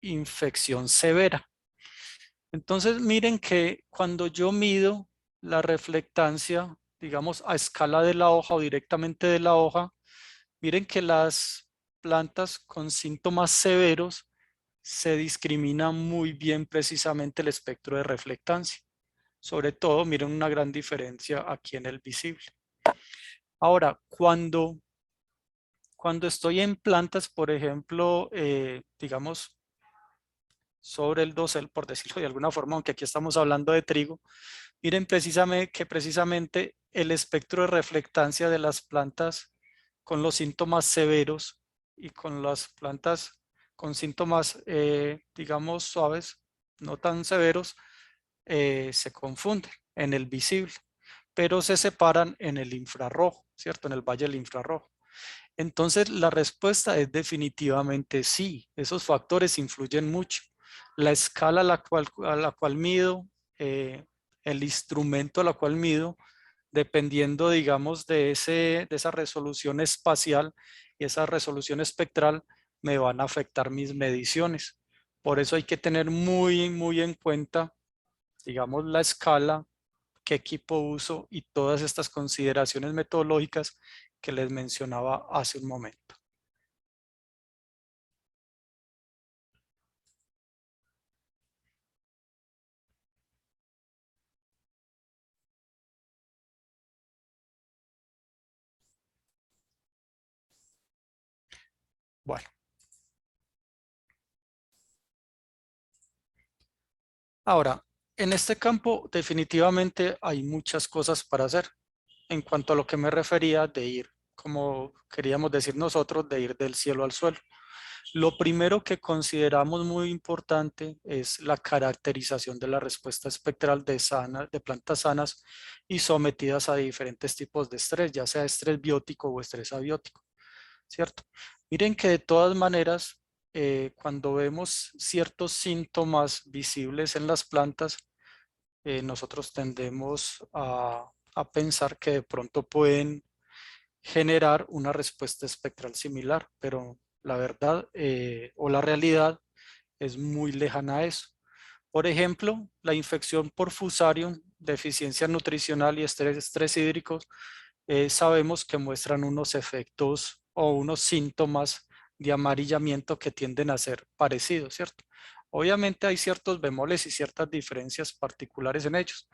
infección severa. Entonces, miren que cuando yo mido la reflectancia, digamos, a escala de la hoja o directamente de la hoja, miren que las plantas con síntomas severos se discrimina muy bien precisamente el espectro de reflectancia. Sobre todo, miren una gran diferencia aquí en el visible. Ahora, cuando estoy en plantas, por ejemplo, digamos, sobre el dosel, por decirlo de alguna forma, aunque aquí estamos hablando de trigo, miren precisamente el espectro de reflectancia de las plantas con los síntomas severos y con las plantas con síntomas, digamos, suaves, no tan severos, se confunden en el visible, pero se separan en el infrarrojo, ¿cierto? En el valle del infrarrojo. Entonces, la respuesta es definitivamente sí. Esos factores influyen mucho. La escala a la cual mido, el instrumento a la cual mido, dependiendo, digamos, de esa resolución espacial y esa resolución espectral, me van a afectar mis mediciones. Por eso hay que tener muy en cuenta, digamos, la escala, qué equipo uso y todas estas consideraciones metodológicas que les mencionaba hace un momento. Bueno. Ahora, en este campo definitivamente hay muchas cosas para hacer. En cuanto a lo que me refería de ir, como queríamos decir nosotros, de ir del cielo al suelo. Lo primero que consideramos muy importante es la caracterización de la respuesta espectral de plantas sanas y sometidas a diferentes tipos de estrés, ya sea estrés biótico o estrés abiótico, ¿cierto? Miren que de todas maneras, cuando vemos ciertos síntomas visibles en las plantas, nosotros tendemos a pensar que de pronto pueden generar una respuesta espectral similar, pero la verdad o la realidad es muy lejana a eso. Por ejemplo, la infección por Fusarium, deficiencia nutricional y estrés hídrico, sabemos que muestran unos efectos o unos síntomas de amarillamiento que tienden a ser parecidos, ¿cierto? Obviamente hay ciertos bemoles y ciertas diferencias particulares en ellos,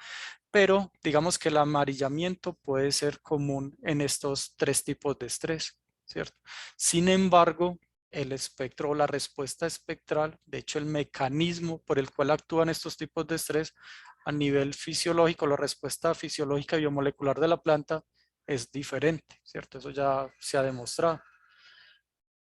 pero digamos que el amarillamiento puede ser común en estos tres tipos de estrés, ¿cierto? Sin embargo, el espectro o la respuesta espectral, de hecho el mecanismo por el cual actúan estos tipos de estrés a nivel fisiológico, la respuesta fisiológica y biomolecular de la planta es diferente, ¿cierto? Eso ya se ha demostrado.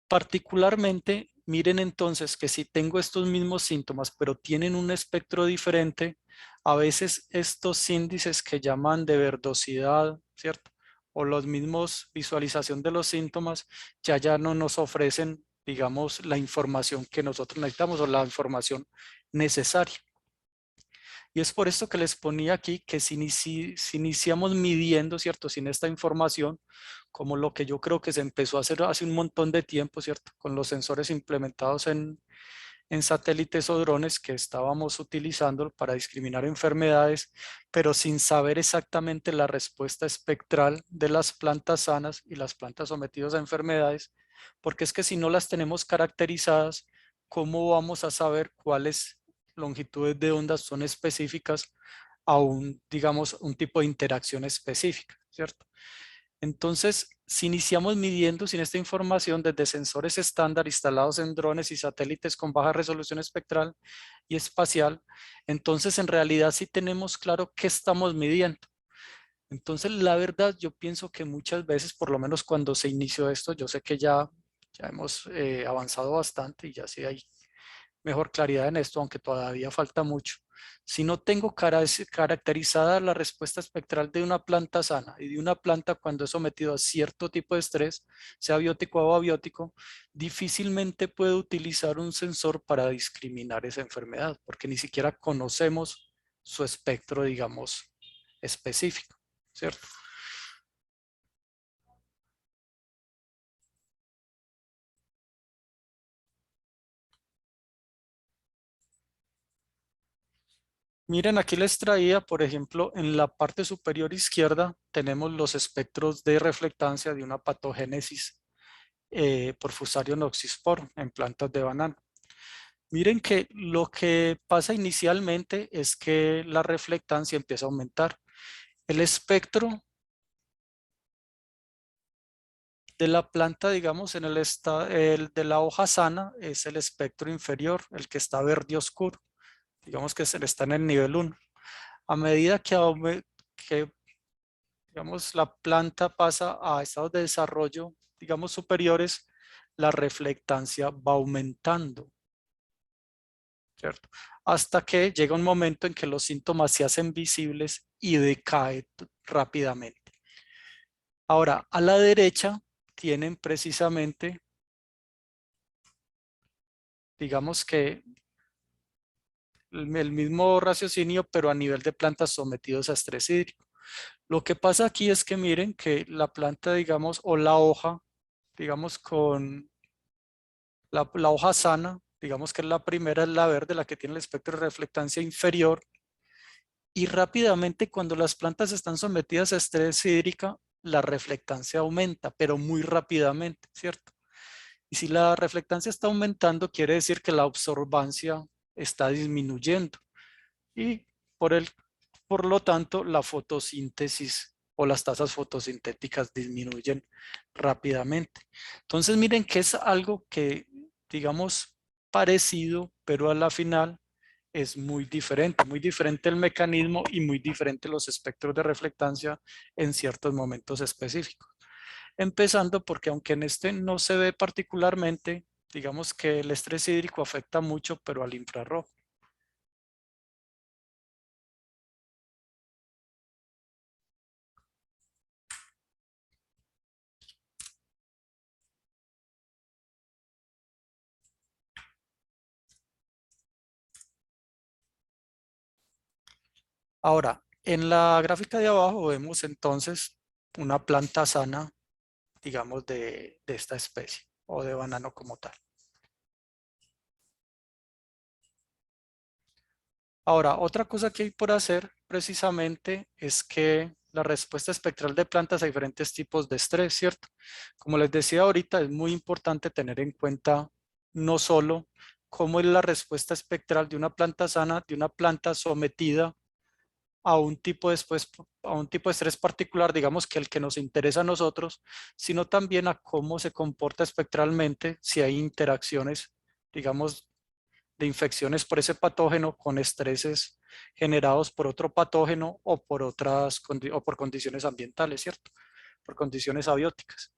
Particularmente, miren entonces que si tengo estos mismos síntomas, pero tienen un espectro diferente, a veces estos índices que llaman de verdosidad, ¿cierto? O los mismos visualización de los síntomas, ya no nos ofrecen, digamos, la información que nosotros necesitamos o la información necesaria. Y es por esto que les ponía aquí que si iniciamos midiendo, ¿cierto? Sin esta información, como lo que yo creo que se empezó a hacer hace un montón de tiempo, ¿cierto? Con los sensores implementados en satélites o drones que estábamos utilizando para discriminar enfermedades, pero sin saber exactamente la respuesta espectral de las plantas sanas y las plantas sometidas a enfermedades, porque es que si no las tenemos caracterizadas, ¿cómo vamos a saber cuáles longitudes de ondas son específicas a un, digamos, un tipo de interacción específica, ¿cierto? Entonces, si iniciamos midiendo sin esta información desde sensores estándar instalados en drones y satélites con baja resolución espectral y espacial, entonces en realidad sí tenemos claro qué estamos midiendo. Entonces, la verdad, yo pienso que muchas veces, por lo menos cuando se inició esto, yo sé que ya hemos avanzado bastante y ya sí hay mejor claridad en esto, aunque todavía falta mucho. Si no tengo caracterizada la respuesta espectral de una planta sana y de una planta cuando es sometido a cierto tipo de estrés, sea biótico o abiótico, difícilmente puedo utilizar un sensor para discriminar esa enfermedad, porque ni siquiera conocemos su espectro, digamos, específico, ¿cierto? Miren, aquí les traía, por ejemplo, en la parte superior izquierda tenemos los espectros de reflectancia de una patogénesis por Fusarium oxysporum en plantas de banano. Miren que lo que pasa inicialmente es que la reflectancia empieza a aumentar. El espectro de la planta, digamos, el de la hoja sana es el espectro inferior, el que está verde oscuro. Digamos que está en el nivel 1. A medida que digamos, la planta pasa a estados de desarrollo, digamos, superiores, la reflectancia va aumentando, ¿cierto? Hasta que llega un momento en que los síntomas se hacen visibles y decae rápidamente. Ahora, a la derecha tienen precisamente, digamos que el mismo raciocinio, pero a nivel de plantas sometidos a estrés hídrico. Lo que pasa aquí es que miren que la planta, digamos, o la hoja, digamos, con la hoja sana, digamos que la primera es la verde, la que tiene el espectro de reflectancia inferior, y rápidamente cuando las plantas están sometidas a estrés hídrica, la reflectancia aumenta, pero muy rápidamente, ¿cierto? Y si la reflectancia está aumentando, quiere decir que la absorbancia está disminuyendo y por, por lo tanto la fotosíntesis o las tasas fotosintéticas disminuyen rápidamente. Entonces miren que es algo que, digamos, parecido, pero a la final es muy diferente el mecanismo y muy diferente los espectros de reflectancia en ciertos momentos específicos. Empezando porque aunque en este no se ve particularmente, digamos que el estrés hídrico afecta mucho, pero al infrarrojo. Ahora, en la gráfica de abajo vemos entonces una planta sana, digamos, de esta especie o de banano como tal. Ahora, otra cosa que hay por hacer precisamente es que la respuesta espectral de plantas a diferentes tipos de estrés, ¿cierto? Como les decía ahorita, es muy importante tener en cuenta no solo cómo es la respuesta espectral de una planta sana, de una planta sometida a un tipo de estrés particular, digamos que el que nos interesa a nosotros, sino también a cómo se comporta espectralmente si hay interacciones, digamos, de infecciones por ese patógeno con estreses generados por otro patógeno o por condiciones ambientales, ¿cierto? Por condiciones abióticas.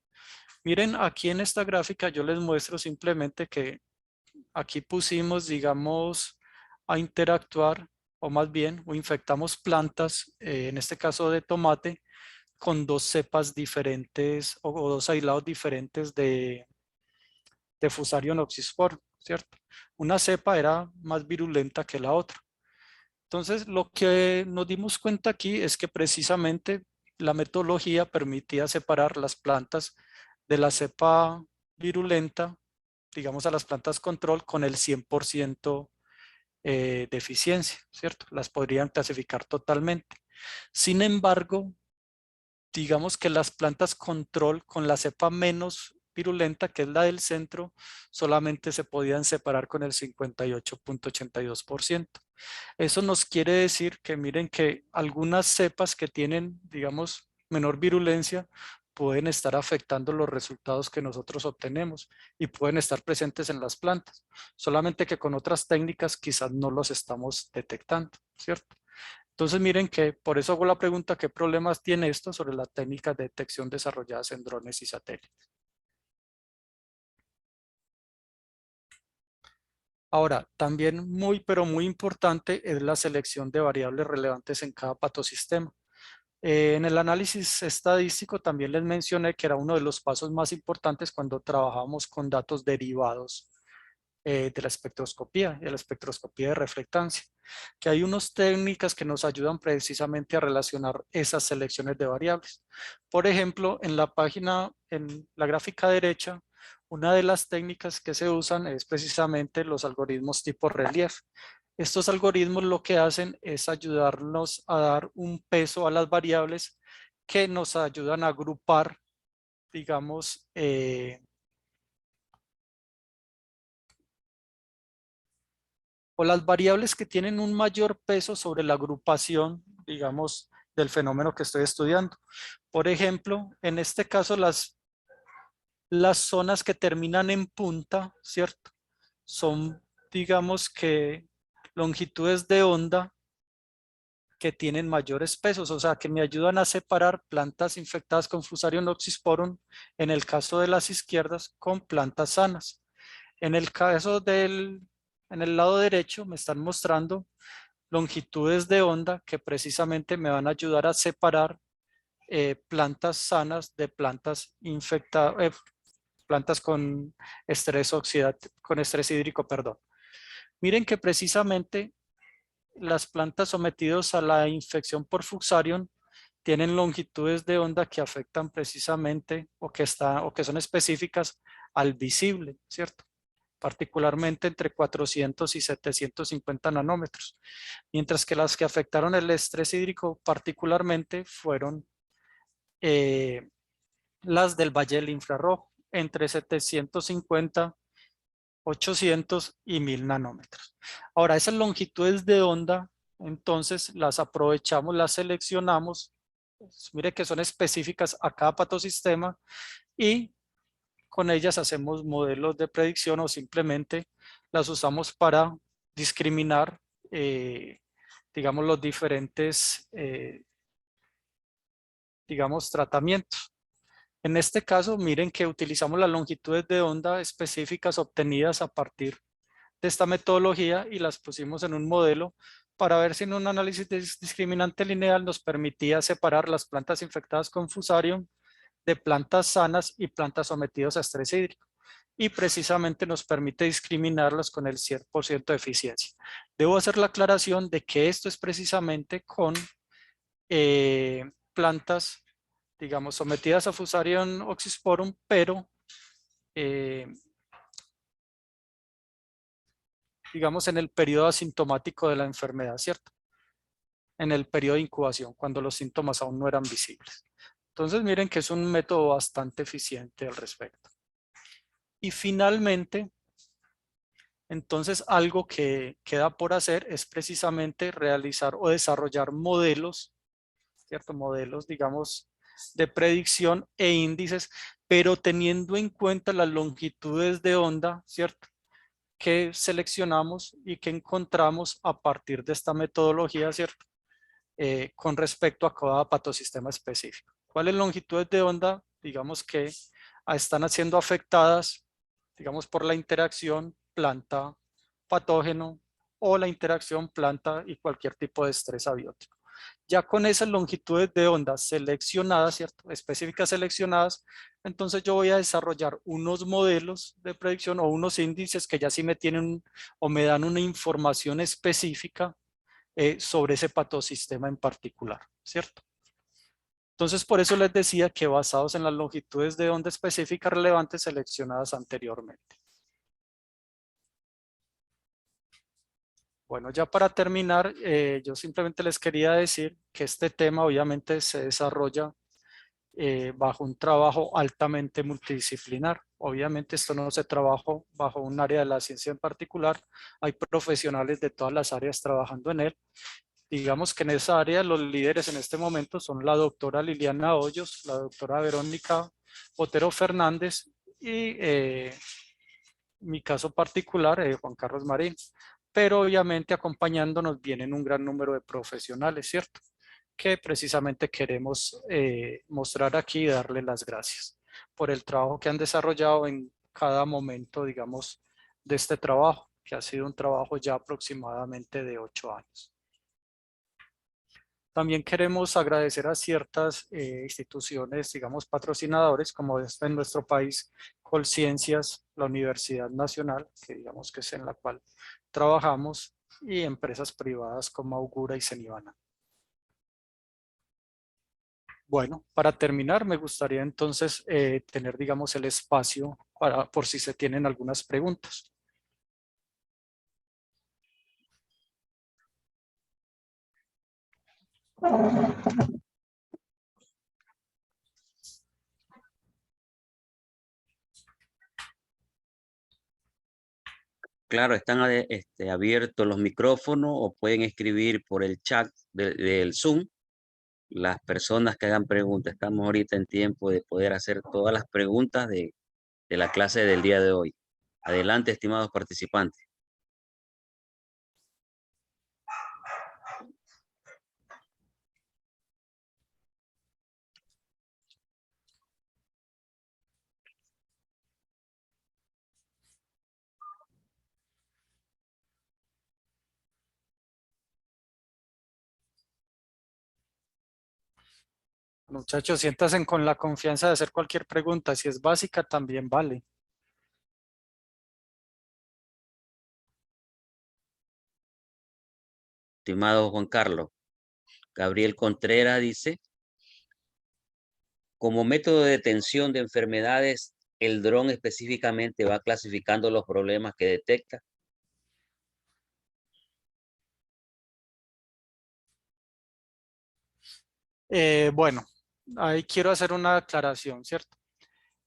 Miren, aquí en esta gráfica yo les muestro simplemente que aquí pusimos, digamos, a interactuar, o más bien, o infectamos plantas, en este caso de tomate, con dos cepas diferentes o dos aislados diferentes de Fusarium oxysporum, ¿cierto? Una cepa era más virulenta que la otra. Entonces, lo que nos dimos cuenta aquí es que precisamente la metodología permitía separar las plantas de la cepa virulenta, digamos a las plantas control, con el 100% de eficiencia, ¿cierto? Las podrían clasificar totalmente. Sin embargo, digamos que las plantas control con la cepa menos virulenta, que es la del centro, solamente se podían separar con el 58.82%. Eso nos quiere decir que miren que algunas cepas que tienen, digamos, menor virulencia, pueden estar afectando los resultados que nosotros obtenemos y pueden estar presentes en las plantas, solamente que con otras técnicas quizás no los estamos detectando, ¿cierto? Entonces miren que por eso hago la pregunta, ¿qué problemas tiene esto sobre las técnicas de detección desarrolladas en drones y satélites? Ahora, también muy, pero muy importante es la selección de variables relevantes en cada patosistema. En el análisis estadístico también les mencioné que era uno de los pasos más importantes cuando trabajamos con datos derivados de la espectroscopía y de la espectroscopía de reflectancia, que hay unas técnicas que nos ayudan precisamente a relacionar esas selecciones de variables. Por ejemplo, en la página, en la gráfica derecha, una de las técnicas que se usan es precisamente los algoritmos tipo relief. Estos algoritmos lo que hacen es ayudarnos a dar un peso a las variables que nos ayudan a agrupar, digamos, o las variables que tienen un mayor peso sobre la agrupación, digamos, del fenómeno que estoy estudiando. Por ejemplo, en este caso las zonas que terminan en punta, ¿cierto? Son, digamos que, longitudes de onda que tienen mayores pesos, o sea, que me ayudan a separar plantas infectadas con Fusarium oxysporum, en el caso de las izquierdas, con plantas sanas. En el caso en el lado derecho me están mostrando longitudes de onda que precisamente me van a ayudar a separar plantas sanas de plantas infectadas, plantas con con estrés hídrico, perdón. Miren que precisamente las plantas sometidas a la infección por Fusarium tienen longitudes de onda que afectan precisamente o que son específicas al visible, ¿cierto? Particularmente entre 400 y 750 nanómetros, mientras que las que afectaron el estrés hídrico particularmente fueron las del valle del infrarrojo, entre 750, 800 y 1000 nanómetros. Ahora, esas longitudes de onda, entonces las aprovechamos, las seleccionamos Mire que son específicas a cada patosistema y con ellas hacemos modelos de predicción o simplemente las usamos para discriminar, digamos, los diferentes, digamos, tratamientos. En este caso, miren que utilizamos las longitudes de onda específicas obtenidas a partir de esta metodología y las pusimos en un modelo para ver si en un análisis discriminante lineal nos permitía separar las plantas infectadas con Fusarium de plantas sanas y plantas sometidas a estrés hídrico. Y precisamente nos permite discriminarlas con el 100% de eficiencia. Debo hacer la aclaración de que esto es precisamente con plantas, digamos, sometidas a Fusarium oxysporum, pero digamos en el periodo asintomático de la enfermedad, ¿cierto? En el periodo de incubación, cuando los síntomas aún no eran visibles. Entonces miren que es un método bastante eficiente al respecto. Y finalmente, entonces algo que queda por hacer es precisamente realizar o desarrollar modelos, ¿cierto? Modelos, digamos, de predicción e índices, pero teniendo en cuenta las longitudes de onda, ¿cierto? Que seleccionamos y que encontramos a partir de esta metodología, ¿cierto? Con respecto a cada patosistema específico. ¿Cuáles longitudes de onda, digamos, que están siendo afectadas, digamos, por la interacción planta-patógeno o la interacción planta y cualquier tipo de estrés abiótico? Ya con esas longitudes de onda seleccionadas, ¿cierto? Específicas seleccionadas, entonces yo voy a desarrollar unos modelos de predicción o unos índices que ya sí me tienen o me dan una información específica sobre ese patosistema en particular, ¿cierto? Entonces, por eso les decía que basados en las longitudes de onda específicas relevantes seleccionadas anteriormente. Bueno, ya para terminar, yo simplemente les quería decir que este tema obviamente se desarrolla bajo un trabajo altamente multidisciplinar. Obviamente esto no se trabaja bajo un área de la ciencia en particular, hay profesionales de todas las áreas trabajando en él. Digamos que en esa área los líderes en este momento son la doctora Liliana Hoyos, la doctora Verónica Otero Fernández y mi caso particular, Juan Carlos Marín. Pero obviamente acompañándonos vienen un gran número de profesionales, ¿cierto? Que precisamente queremos mostrar aquí y darle las gracias por el trabajo que han desarrollado en cada momento, digamos, de este trabajo, que ha sido un trabajo ya aproximadamente de 8 años. También queremos agradecer a ciertas instituciones, digamos, patrocinadores, como es en nuestro país, Colciencias, la Universidad Nacional, que digamos que es en la cual trabajamos, y empresas privadas como Augura y Cenibana. Bueno, para terminar, me gustaría entonces tener, digamos, el espacio para, por si se tienen algunas preguntas. Claro, están abiertos los micrófonos o pueden escribir por el chat del Zoom las personas que hagan preguntas. Estamos ahorita en tiempo de poder hacer todas las preguntas de la clase del día de hoy. Adelante, estimados participantes. Muchachos, siéntanse con la confianza de hacer cualquier pregunta. Si es básica, también vale. Estimado Juan Carlos, Gabriel Contreras dice, como método de detención de enfermedades, el dron específicamente va clasificando los problemas que detecta. Bueno, ahí quiero hacer una aclaración, ¿cierto?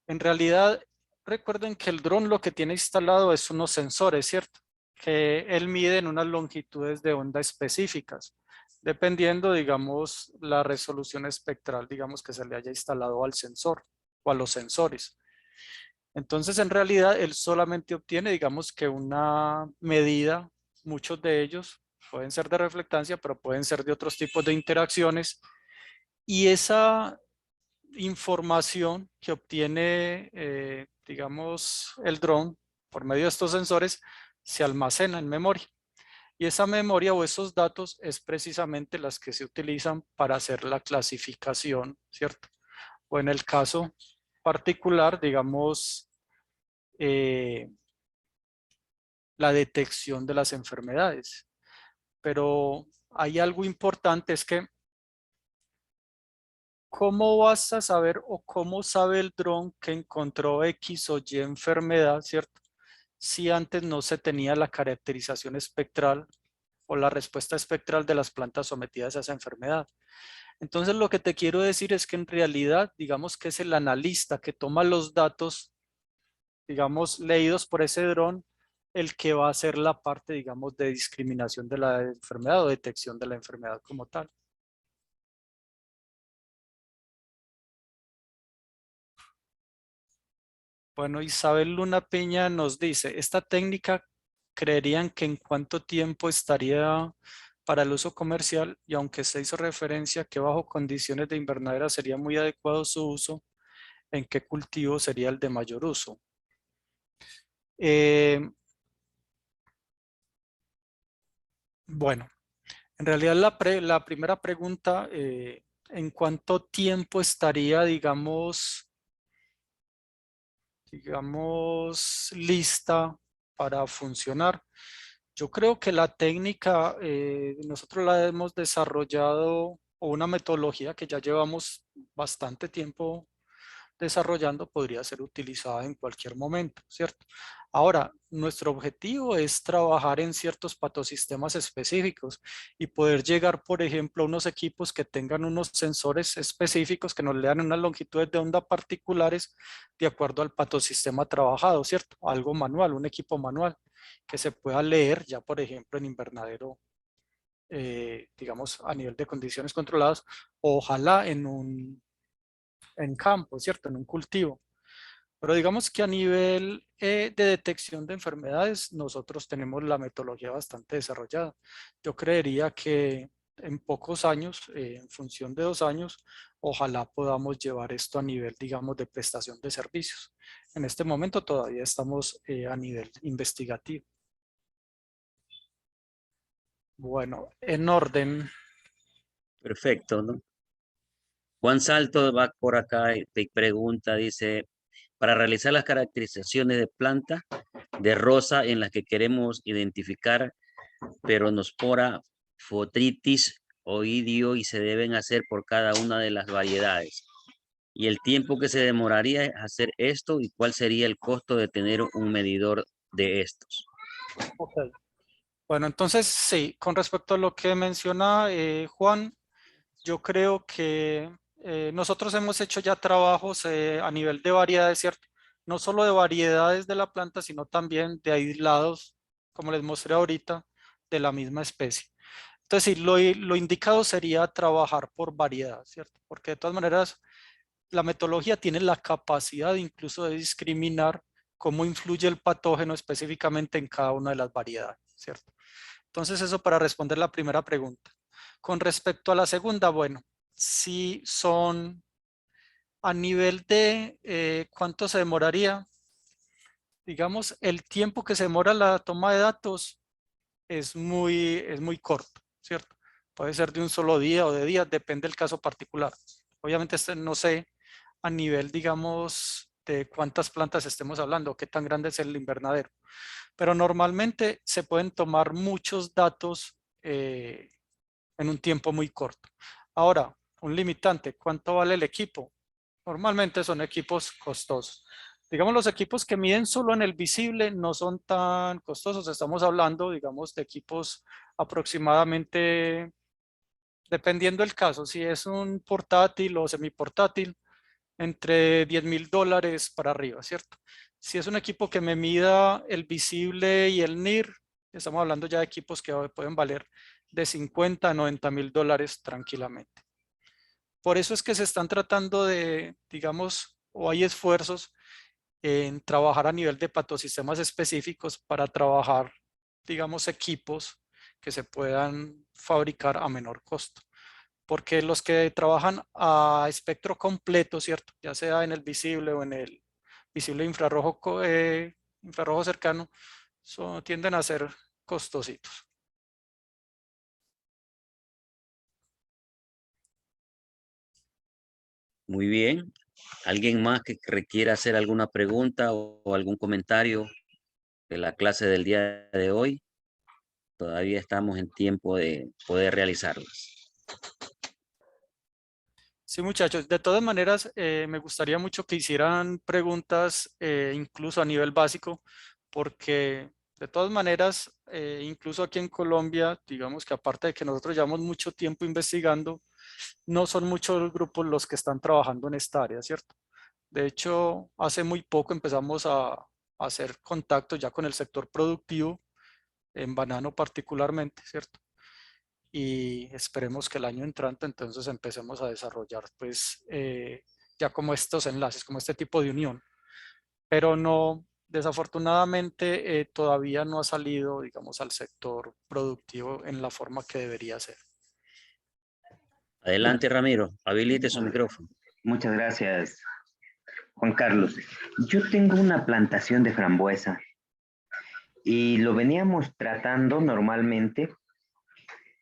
En realidad, recuerden que el dron lo que tiene instalado es unos sensores, ¿cierto? que él mide en unas longitudes de onda específicas, dependiendo, digamos, la resolución espectral, digamos, que se le haya instalado al sensor o a los sensores. Entonces, en realidad, él solamente obtiene, digamos, que una medida, muchos de ellos pueden ser de reflectancia, pero pueden ser de otros tipos de interacciones, y esa información que obtiene, digamos, el dron por medio de estos sensores se almacena en memoria. Y esa memoria o esos datos es precisamente las que se utilizan para hacer la clasificación, ¿cierto? O en el caso particular, digamos, la detección de las enfermedades. Pero hay algo importante, es que ¿cómo vas a saber o cómo sabe el dron que encontró X o Y enfermedad, ¿cierto? Si antes no se tenía la caracterización espectral o la respuesta espectral de las plantas sometidas a esa enfermedad. Entonces lo que te quiero decir es que en realidad, digamos que es el analista que toma los datos, digamos, leídos por ese dron, el que va a hacer la parte, digamos, de discriminación de la enfermedad o detección de la enfermedad como tal. Bueno, Isabel Luna Peña nos dice, esta técnica creerían que en cuánto tiempo estaría para el uso comercial, y aunque se hizo referencia que bajo condiciones de invernadera sería muy adecuado su uso, ¿en qué cultivo sería el de mayor uso? Bueno, en realidad la primera pregunta, ¿en cuánto tiempo estaría, digamos, lista para funcionar? Yo creo que la técnica, nosotros la hemos desarrollado, o una metodología que ya llevamos bastante tiempo desarrollando, podría ser utilizada en cualquier momento, ¿cierto? Ahora, nuestro objetivo es trabajar en ciertos patosistemas específicos y poder llegar, por ejemplo, a unos equipos que tengan unos sensores específicos que nos lean unas longitudes de onda particulares de acuerdo al patosistema trabajado, ¿cierto? Algo manual, un equipo manual que se pueda leer ya, por ejemplo, en invernadero, digamos, a nivel de condiciones controladas, o ojalá en campo, ¿cierto? En un cultivo. Pero digamos que a nivel de detección de enfermedades, nosotros tenemos la metodología bastante desarrollada. Yo creería que en pocos años, en función de 2 años, ojalá podamos llevar esto a nivel, digamos, de prestación de servicios. En este momento todavía estamos a nivel investigativo. Bueno, en orden. Perfecto, ¿no? Juan Salto va por acá y te pregunta, dice, para realizar las caracterizaciones de planta de rosa en las que queremos identificar peronospora, fotritis, oidio y se deben hacer por cada una de las variedades. Y el tiempo que se demoraría en hacer esto y cuál sería el costo de tener un medidor de estos. Okay. Bueno, entonces sí, con respecto a lo que menciona Juan, yo creo que nosotros hemos hecho ya trabajos a nivel de variedades, ¿cierto? No solo de variedades de la planta, sino también de aislados, como les mostré ahorita, de la misma especie. Entonces, sí, lo indicado sería trabajar por variedad, ¿cierto? Porque de todas maneras, la metodología tiene la capacidad incluso de discriminar cómo influye el patógeno específicamente en cada una de las variedades, ¿cierto? Entonces, eso para responder la primera pregunta. Con respecto a la segunda, bueno, si son a nivel de cuánto se demoraría, digamos, el tiempo que se demora la toma de datos es muy corto, ¿cierto? Puede ser de un solo día o de días, depende del caso particular. Obviamente no sé a nivel, digamos, de cuántas plantas estemos hablando, qué tan grande es el invernadero, pero normalmente se pueden tomar muchos datos en un tiempo muy corto. Ahora, un limitante, ¿cuánto vale el equipo? Normalmente son equipos costosos. Digamos, los equipos que miden solo en el visible no son tan costosos. Estamos hablando, digamos, de equipos aproximadamente, dependiendo del caso, si es un portátil o semiportátil, entre $10,000 para arriba, ¿cierto? Si es un equipo que me mida el visible y el NIR, Estamos hablando ya de equipos que pueden valer de 50 a 90 mil dólares tranquilamente. Por eso es que se están tratando de, digamos, o hay esfuerzos en trabajar a nivel de patosistemas específicos para trabajar, digamos, equipos que se puedan fabricar a menor costo. Porque los que trabajan a espectro completo, ¿cierto? Ya sea en el visible o en el visible infrarrojo, infrarrojo cercano, tienden a ser costositos. Muy bien. ¿Alguien más que requiera hacer alguna pregunta o algún comentario de la clase del día de hoy? Todavía estamos en tiempo de poder realizarlas. Sí, muchachos. De todas maneras, me gustaría mucho que hicieran preguntas incluso a nivel básico, porque de todas maneras, incluso aquí en Colombia, digamos que aparte de que nosotros llevamos mucho tiempo investigando, no son muchos los grupos los que están trabajando en esta área, ¿cierto? De hecho, hace muy poco empezamos a hacer contacto ya con el sector productivo, en banano particularmente, ¿cierto? Y esperemos que el año entrante entonces empecemos a desarrollar pues ya como estos enlaces, como este tipo de unión. Pero no, desafortunadamente todavía no ha salido, digamos, al sector productivo en la forma que debería ser. Adelante, Ramiro. Habilite su micrófono. Muchas gracias, Juan Carlos. Yo tengo una plantación de frambuesa y lo veníamos tratando normalmente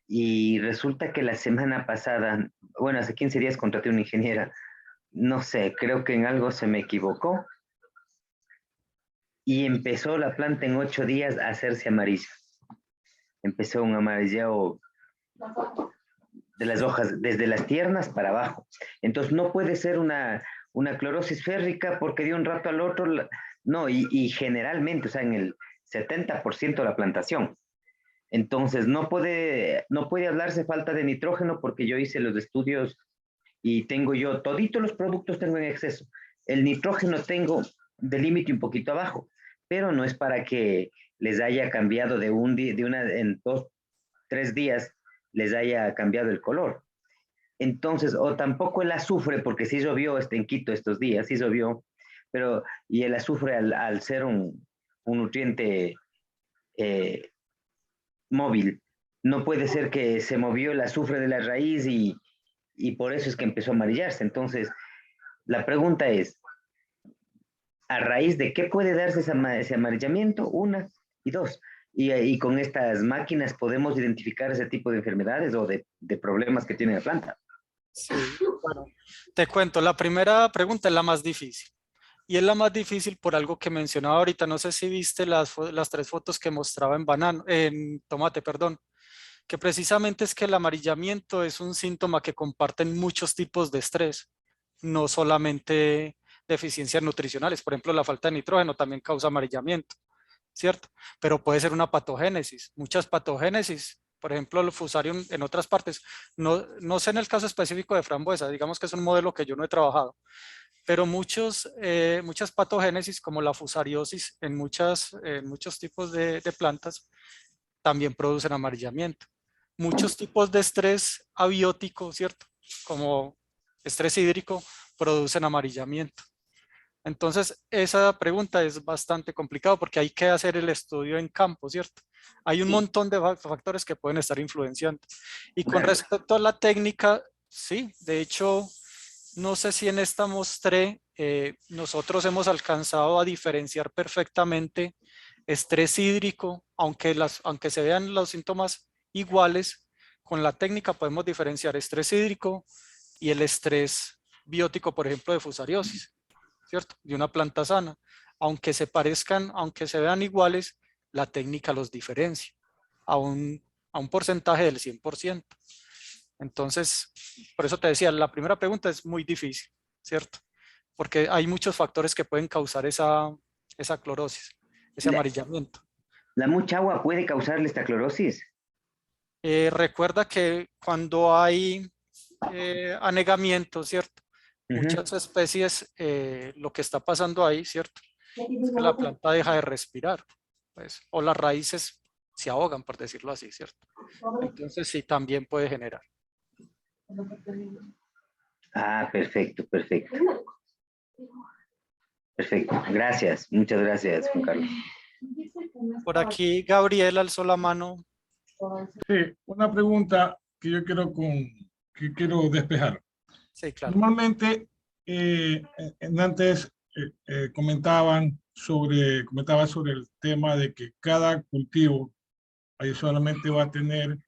y resulta que la semana pasada, bueno, hace 15 días contraté una ingeniera, no sé, creo que en algo se me equivocó y empezó la planta en 8 días a hacerse amarilla. Empezó un amarilleo de las hojas, desde las tiernas para abajo. Entonces no puede ser una clorosis férrica porque de un rato al otro, no, y generalmente, o sea, en el 70% de la plantación. Entonces no puede hablarse falta de nitrógeno porque yo hice los estudios y tengo yo, toditos los productos tengo en exceso. El nitrógeno tengo de límite un poquito abajo, pero no es para que les haya cambiado de un día, en 2, 3 días les haya cambiado el color. Entonces, o tampoco el azufre, porque sí llovió en Quito estos días, sí llovió, pero y el azufre al ser un nutriente móvil, no puede ser que se movió el azufre de la raíz y por eso es que empezó a amarillarse. Entonces, la pregunta es, ¿a raíz de qué puede darse ese amarillamiento? Una, y dos, y con estas máquinas podemos identificar ese tipo de enfermedades o de problemas que tiene la planta. Sí, bueno, te cuento, la primera pregunta es la más difícil. Y es la más difícil por algo que mencionaba ahorita. No sé si viste las 3 fotos que mostraba en tomate, perdón. Que precisamente es que el amarillamiento es un síntoma que comparten muchos tipos de estrés, no solamente deficiencias nutricionales. Por ejemplo, la falta de nitrógeno también causa amarillamiento, ¿cierto? Pero puede ser una patogénesis, muchas patogénesis. Por ejemplo, el fusarium en otras partes. No sé en el caso específico de frambuesa, digamos que es un modelo que yo no he trabajado, pero muchas patogénesis como la fusariosis en muchos tipos de plantas también producen amarillamiento. Muchos tipos de estrés abiótico, ¿cierto? Como estrés hídrico, producen amarillamiento. Entonces, esa pregunta es bastante complicada porque hay que hacer el estudio en campo, ¿cierto? Hay un montón de factores que pueden estar influenciando. Y con respecto a la técnica, sí, de hecho, no sé si en esta mostré, nosotros hemos alcanzado a diferenciar perfectamente estrés hídrico, aunque se vean los síntomas iguales, con la técnica podemos diferenciar estrés hídrico y el estrés biótico, por ejemplo, de fusariosis, ¿cierto? De una planta sana. Aunque se parezcan, aunque se vean iguales, la técnica los diferencia a un porcentaje del 100%. Entonces, por eso te decía, la primera pregunta es muy difícil, ¿cierto? Porque hay muchos factores que pueden causar esa clorosis, ese amarillamiento. ¿La mucha agua puede causarle esta clorosis? Recuerda que cuando hay anegamiento, ¿cierto? Muchas especies, lo que está pasando ahí, ¿cierto? Es que la planta deja de respirar, pues, o las raíces se ahogan, por decirlo así, ¿cierto? Entonces sí, también puede generar. Ah, perfecto, perfecto. Perfecto, gracias, muchas gracias, Juan Carlos. Por aquí Gabriel alzó la mano. Sí, una pregunta que yo que quiero despejar. Sí, claro. Normalmente, antes comentaba sobre el tema de que cada cultivo ahí solamente va a tener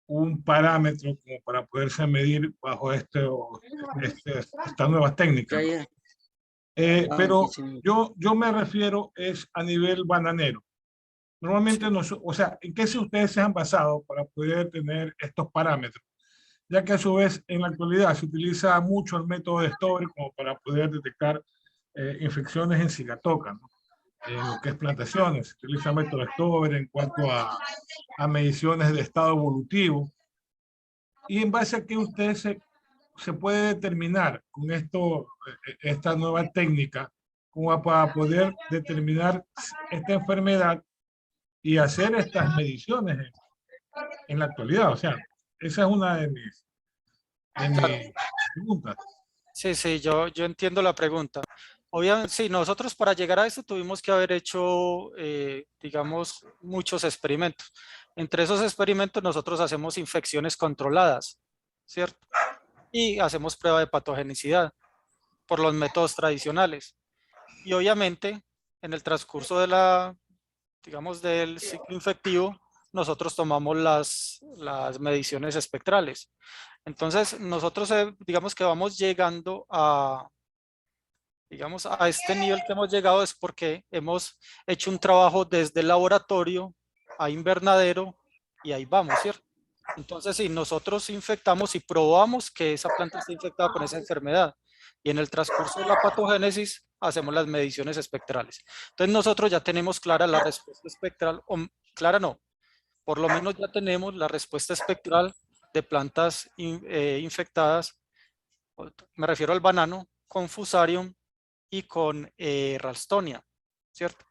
un parámetro como para poderse medir bajo estas nuevas técnicas. Pero yo me refiero es a nivel bananero. Normalmente, o sea, ¿en qué ustedes se han basado para poder tener estos parámetros? Ya que a su vez en la actualidad se utiliza mucho el método de Stover como para poder detectar infecciones en sigatoca, ¿no? En lo que es plantaciones. Se utiliza el método de Stover en cuanto a mediciones de estado evolutivo. Y en base a que ustedes se puede determinar con esta nueva técnica, como para poder determinar esta enfermedad y hacer estas mediciones en la actualidad. O sea, esa es una de mis preguntas. Sí, sí, yo entiendo la pregunta. Obviamente, sí, nosotros para llegar a esto tuvimos que haber hecho, digamos, muchos experimentos. Entre esos experimentos nosotros hacemos infecciones controladas, ¿cierto? Y hacemos prueba de patogenicidad por los métodos tradicionales. Y obviamente, en el transcurso de digamos, del ciclo infectivo, nosotros tomamos las mediciones espectrales. Entonces, nosotros digamos que vamos llegando digamos, a este nivel que hemos llegado es porque hemos hecho un trabajo desde el laboratorio a invernadero y ahí vamos, ¿cierto? Entonces, si nosotros infectamos y probamos que esa planta está infectada con esa enfermedad y en el transcurso de la patogénesis hacemos las mediciones espectrales. Entonces, nosotros ya tenemos clara la respuesta espectral, o clara no, por lo menos ya tenemos la respuesta espectral de plantas infectadas, me refiero al banano, con Fusarium y con Ralstonia, ¿cierto?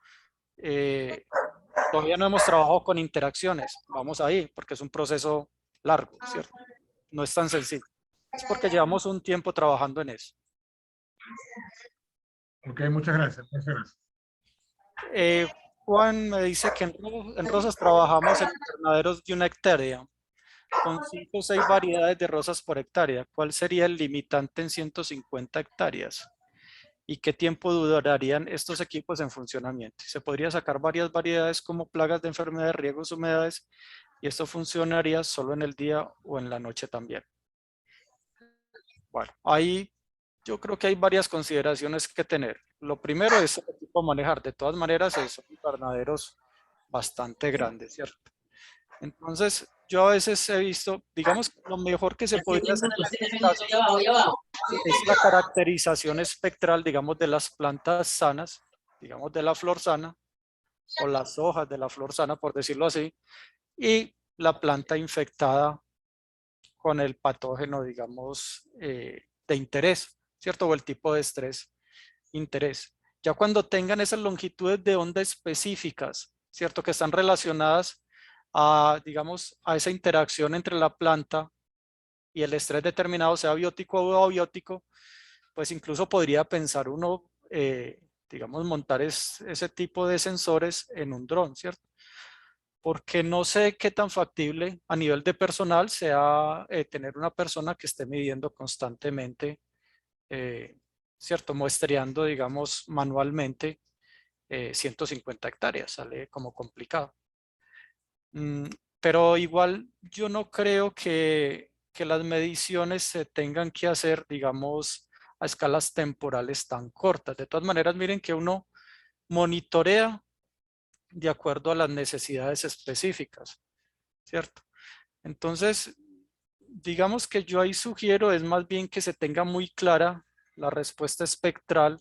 Todavía no hemos trabajado con interacciones, vamos ahí, porque es un proceso largo, ¿cierto? No es tan sencillo. Es porque llevamos un tiempo trabajando en eso. Ok, muchas gracias. Muchas gracias. Juan me dice que en rosas trabajamos en invernaderos de 1 hectárea, con 5 o 6 variedades de rosas por hectárea. ¿Cuál sería el limitante en 150 hectáreas? ¿Y qué tiempo durarían estos equipos en funcionamiento? Se podría sacar varias variedades como plagas de enfermedades, riegos, humedades, y esto funcionaría solo en el día o en la noche también. Bueno, ahí yo creo que hay varias consideraciones que tener. Lo primero es el equipo a manejar. De todas maneras, son invernaderos bastante grandes, ¿cierto? Entonces, yo a veces he visto, digamos, lo mejor que se podría hacer en estos casos es la caracterización espectral, digamos, de las plantas sanas, digamos, de la flor sana, o las hojas de la flor sana, por decirlo así, y la planta infectada con el patógeno, digamos, de interés, ¿cierto? O el tipo de estrés, interés. Ya cuando tengan esas longitudes de onda específicas, ¿cierto? Que están relacionadas a, digamos, a esa interacción entre la planta y el estrés determinado, sea biótico o abiótico, pues incluso podría pensar uno, digamos, montar ese tipo de sensores en un dron, ¿cierto? Porque no sé qué tan factible a nivel de personal sea tener una persona que esté midiendo constantemente, ¿cierto? Muestreando, digamos, manualmente 150 hectáreas, sale como complicado. Pero igual yo no creo que las mediciones se tengan que hacer, digamos, a escalas temporales tan cortas. De todas maneras, miren que uno monitorea de acuerdo a las necesidades específicas, ¿cierto? Entonces, digamos que yo ahí sugiero es más bien que se tenga muy clara la respuesta espectral,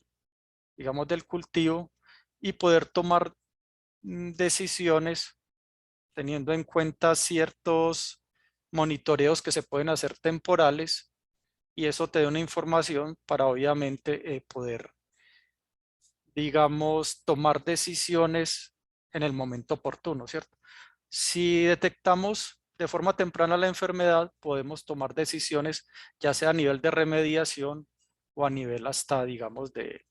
digamos, del cultivo y poder tomar decisiones teniendo en cuenta ciertos monitoreos que se pueden hacer temporales y eso te da una información para obviamente poder, digamos, tomar decisiones en el momento oportuno, ¿cierto? Si detectamos de forma temprana la enfermedad, podemos tomar decisiones, ya sea a nivel de remediación o a nivel hasta, digamos, de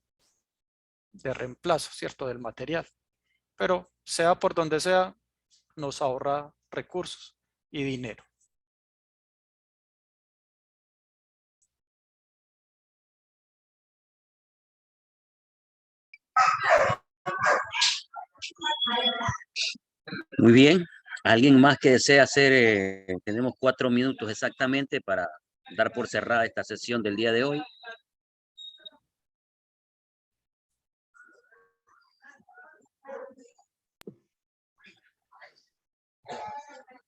reemplazo, ¿cierto? Del material. Pero sea por donde sea, nos ahorra recursos y dinero. Muy bien. ¿Alguien más que desea hacer? Tenemos 4 minutos exactamente para dar por cerrada esta sesión del día de hoy.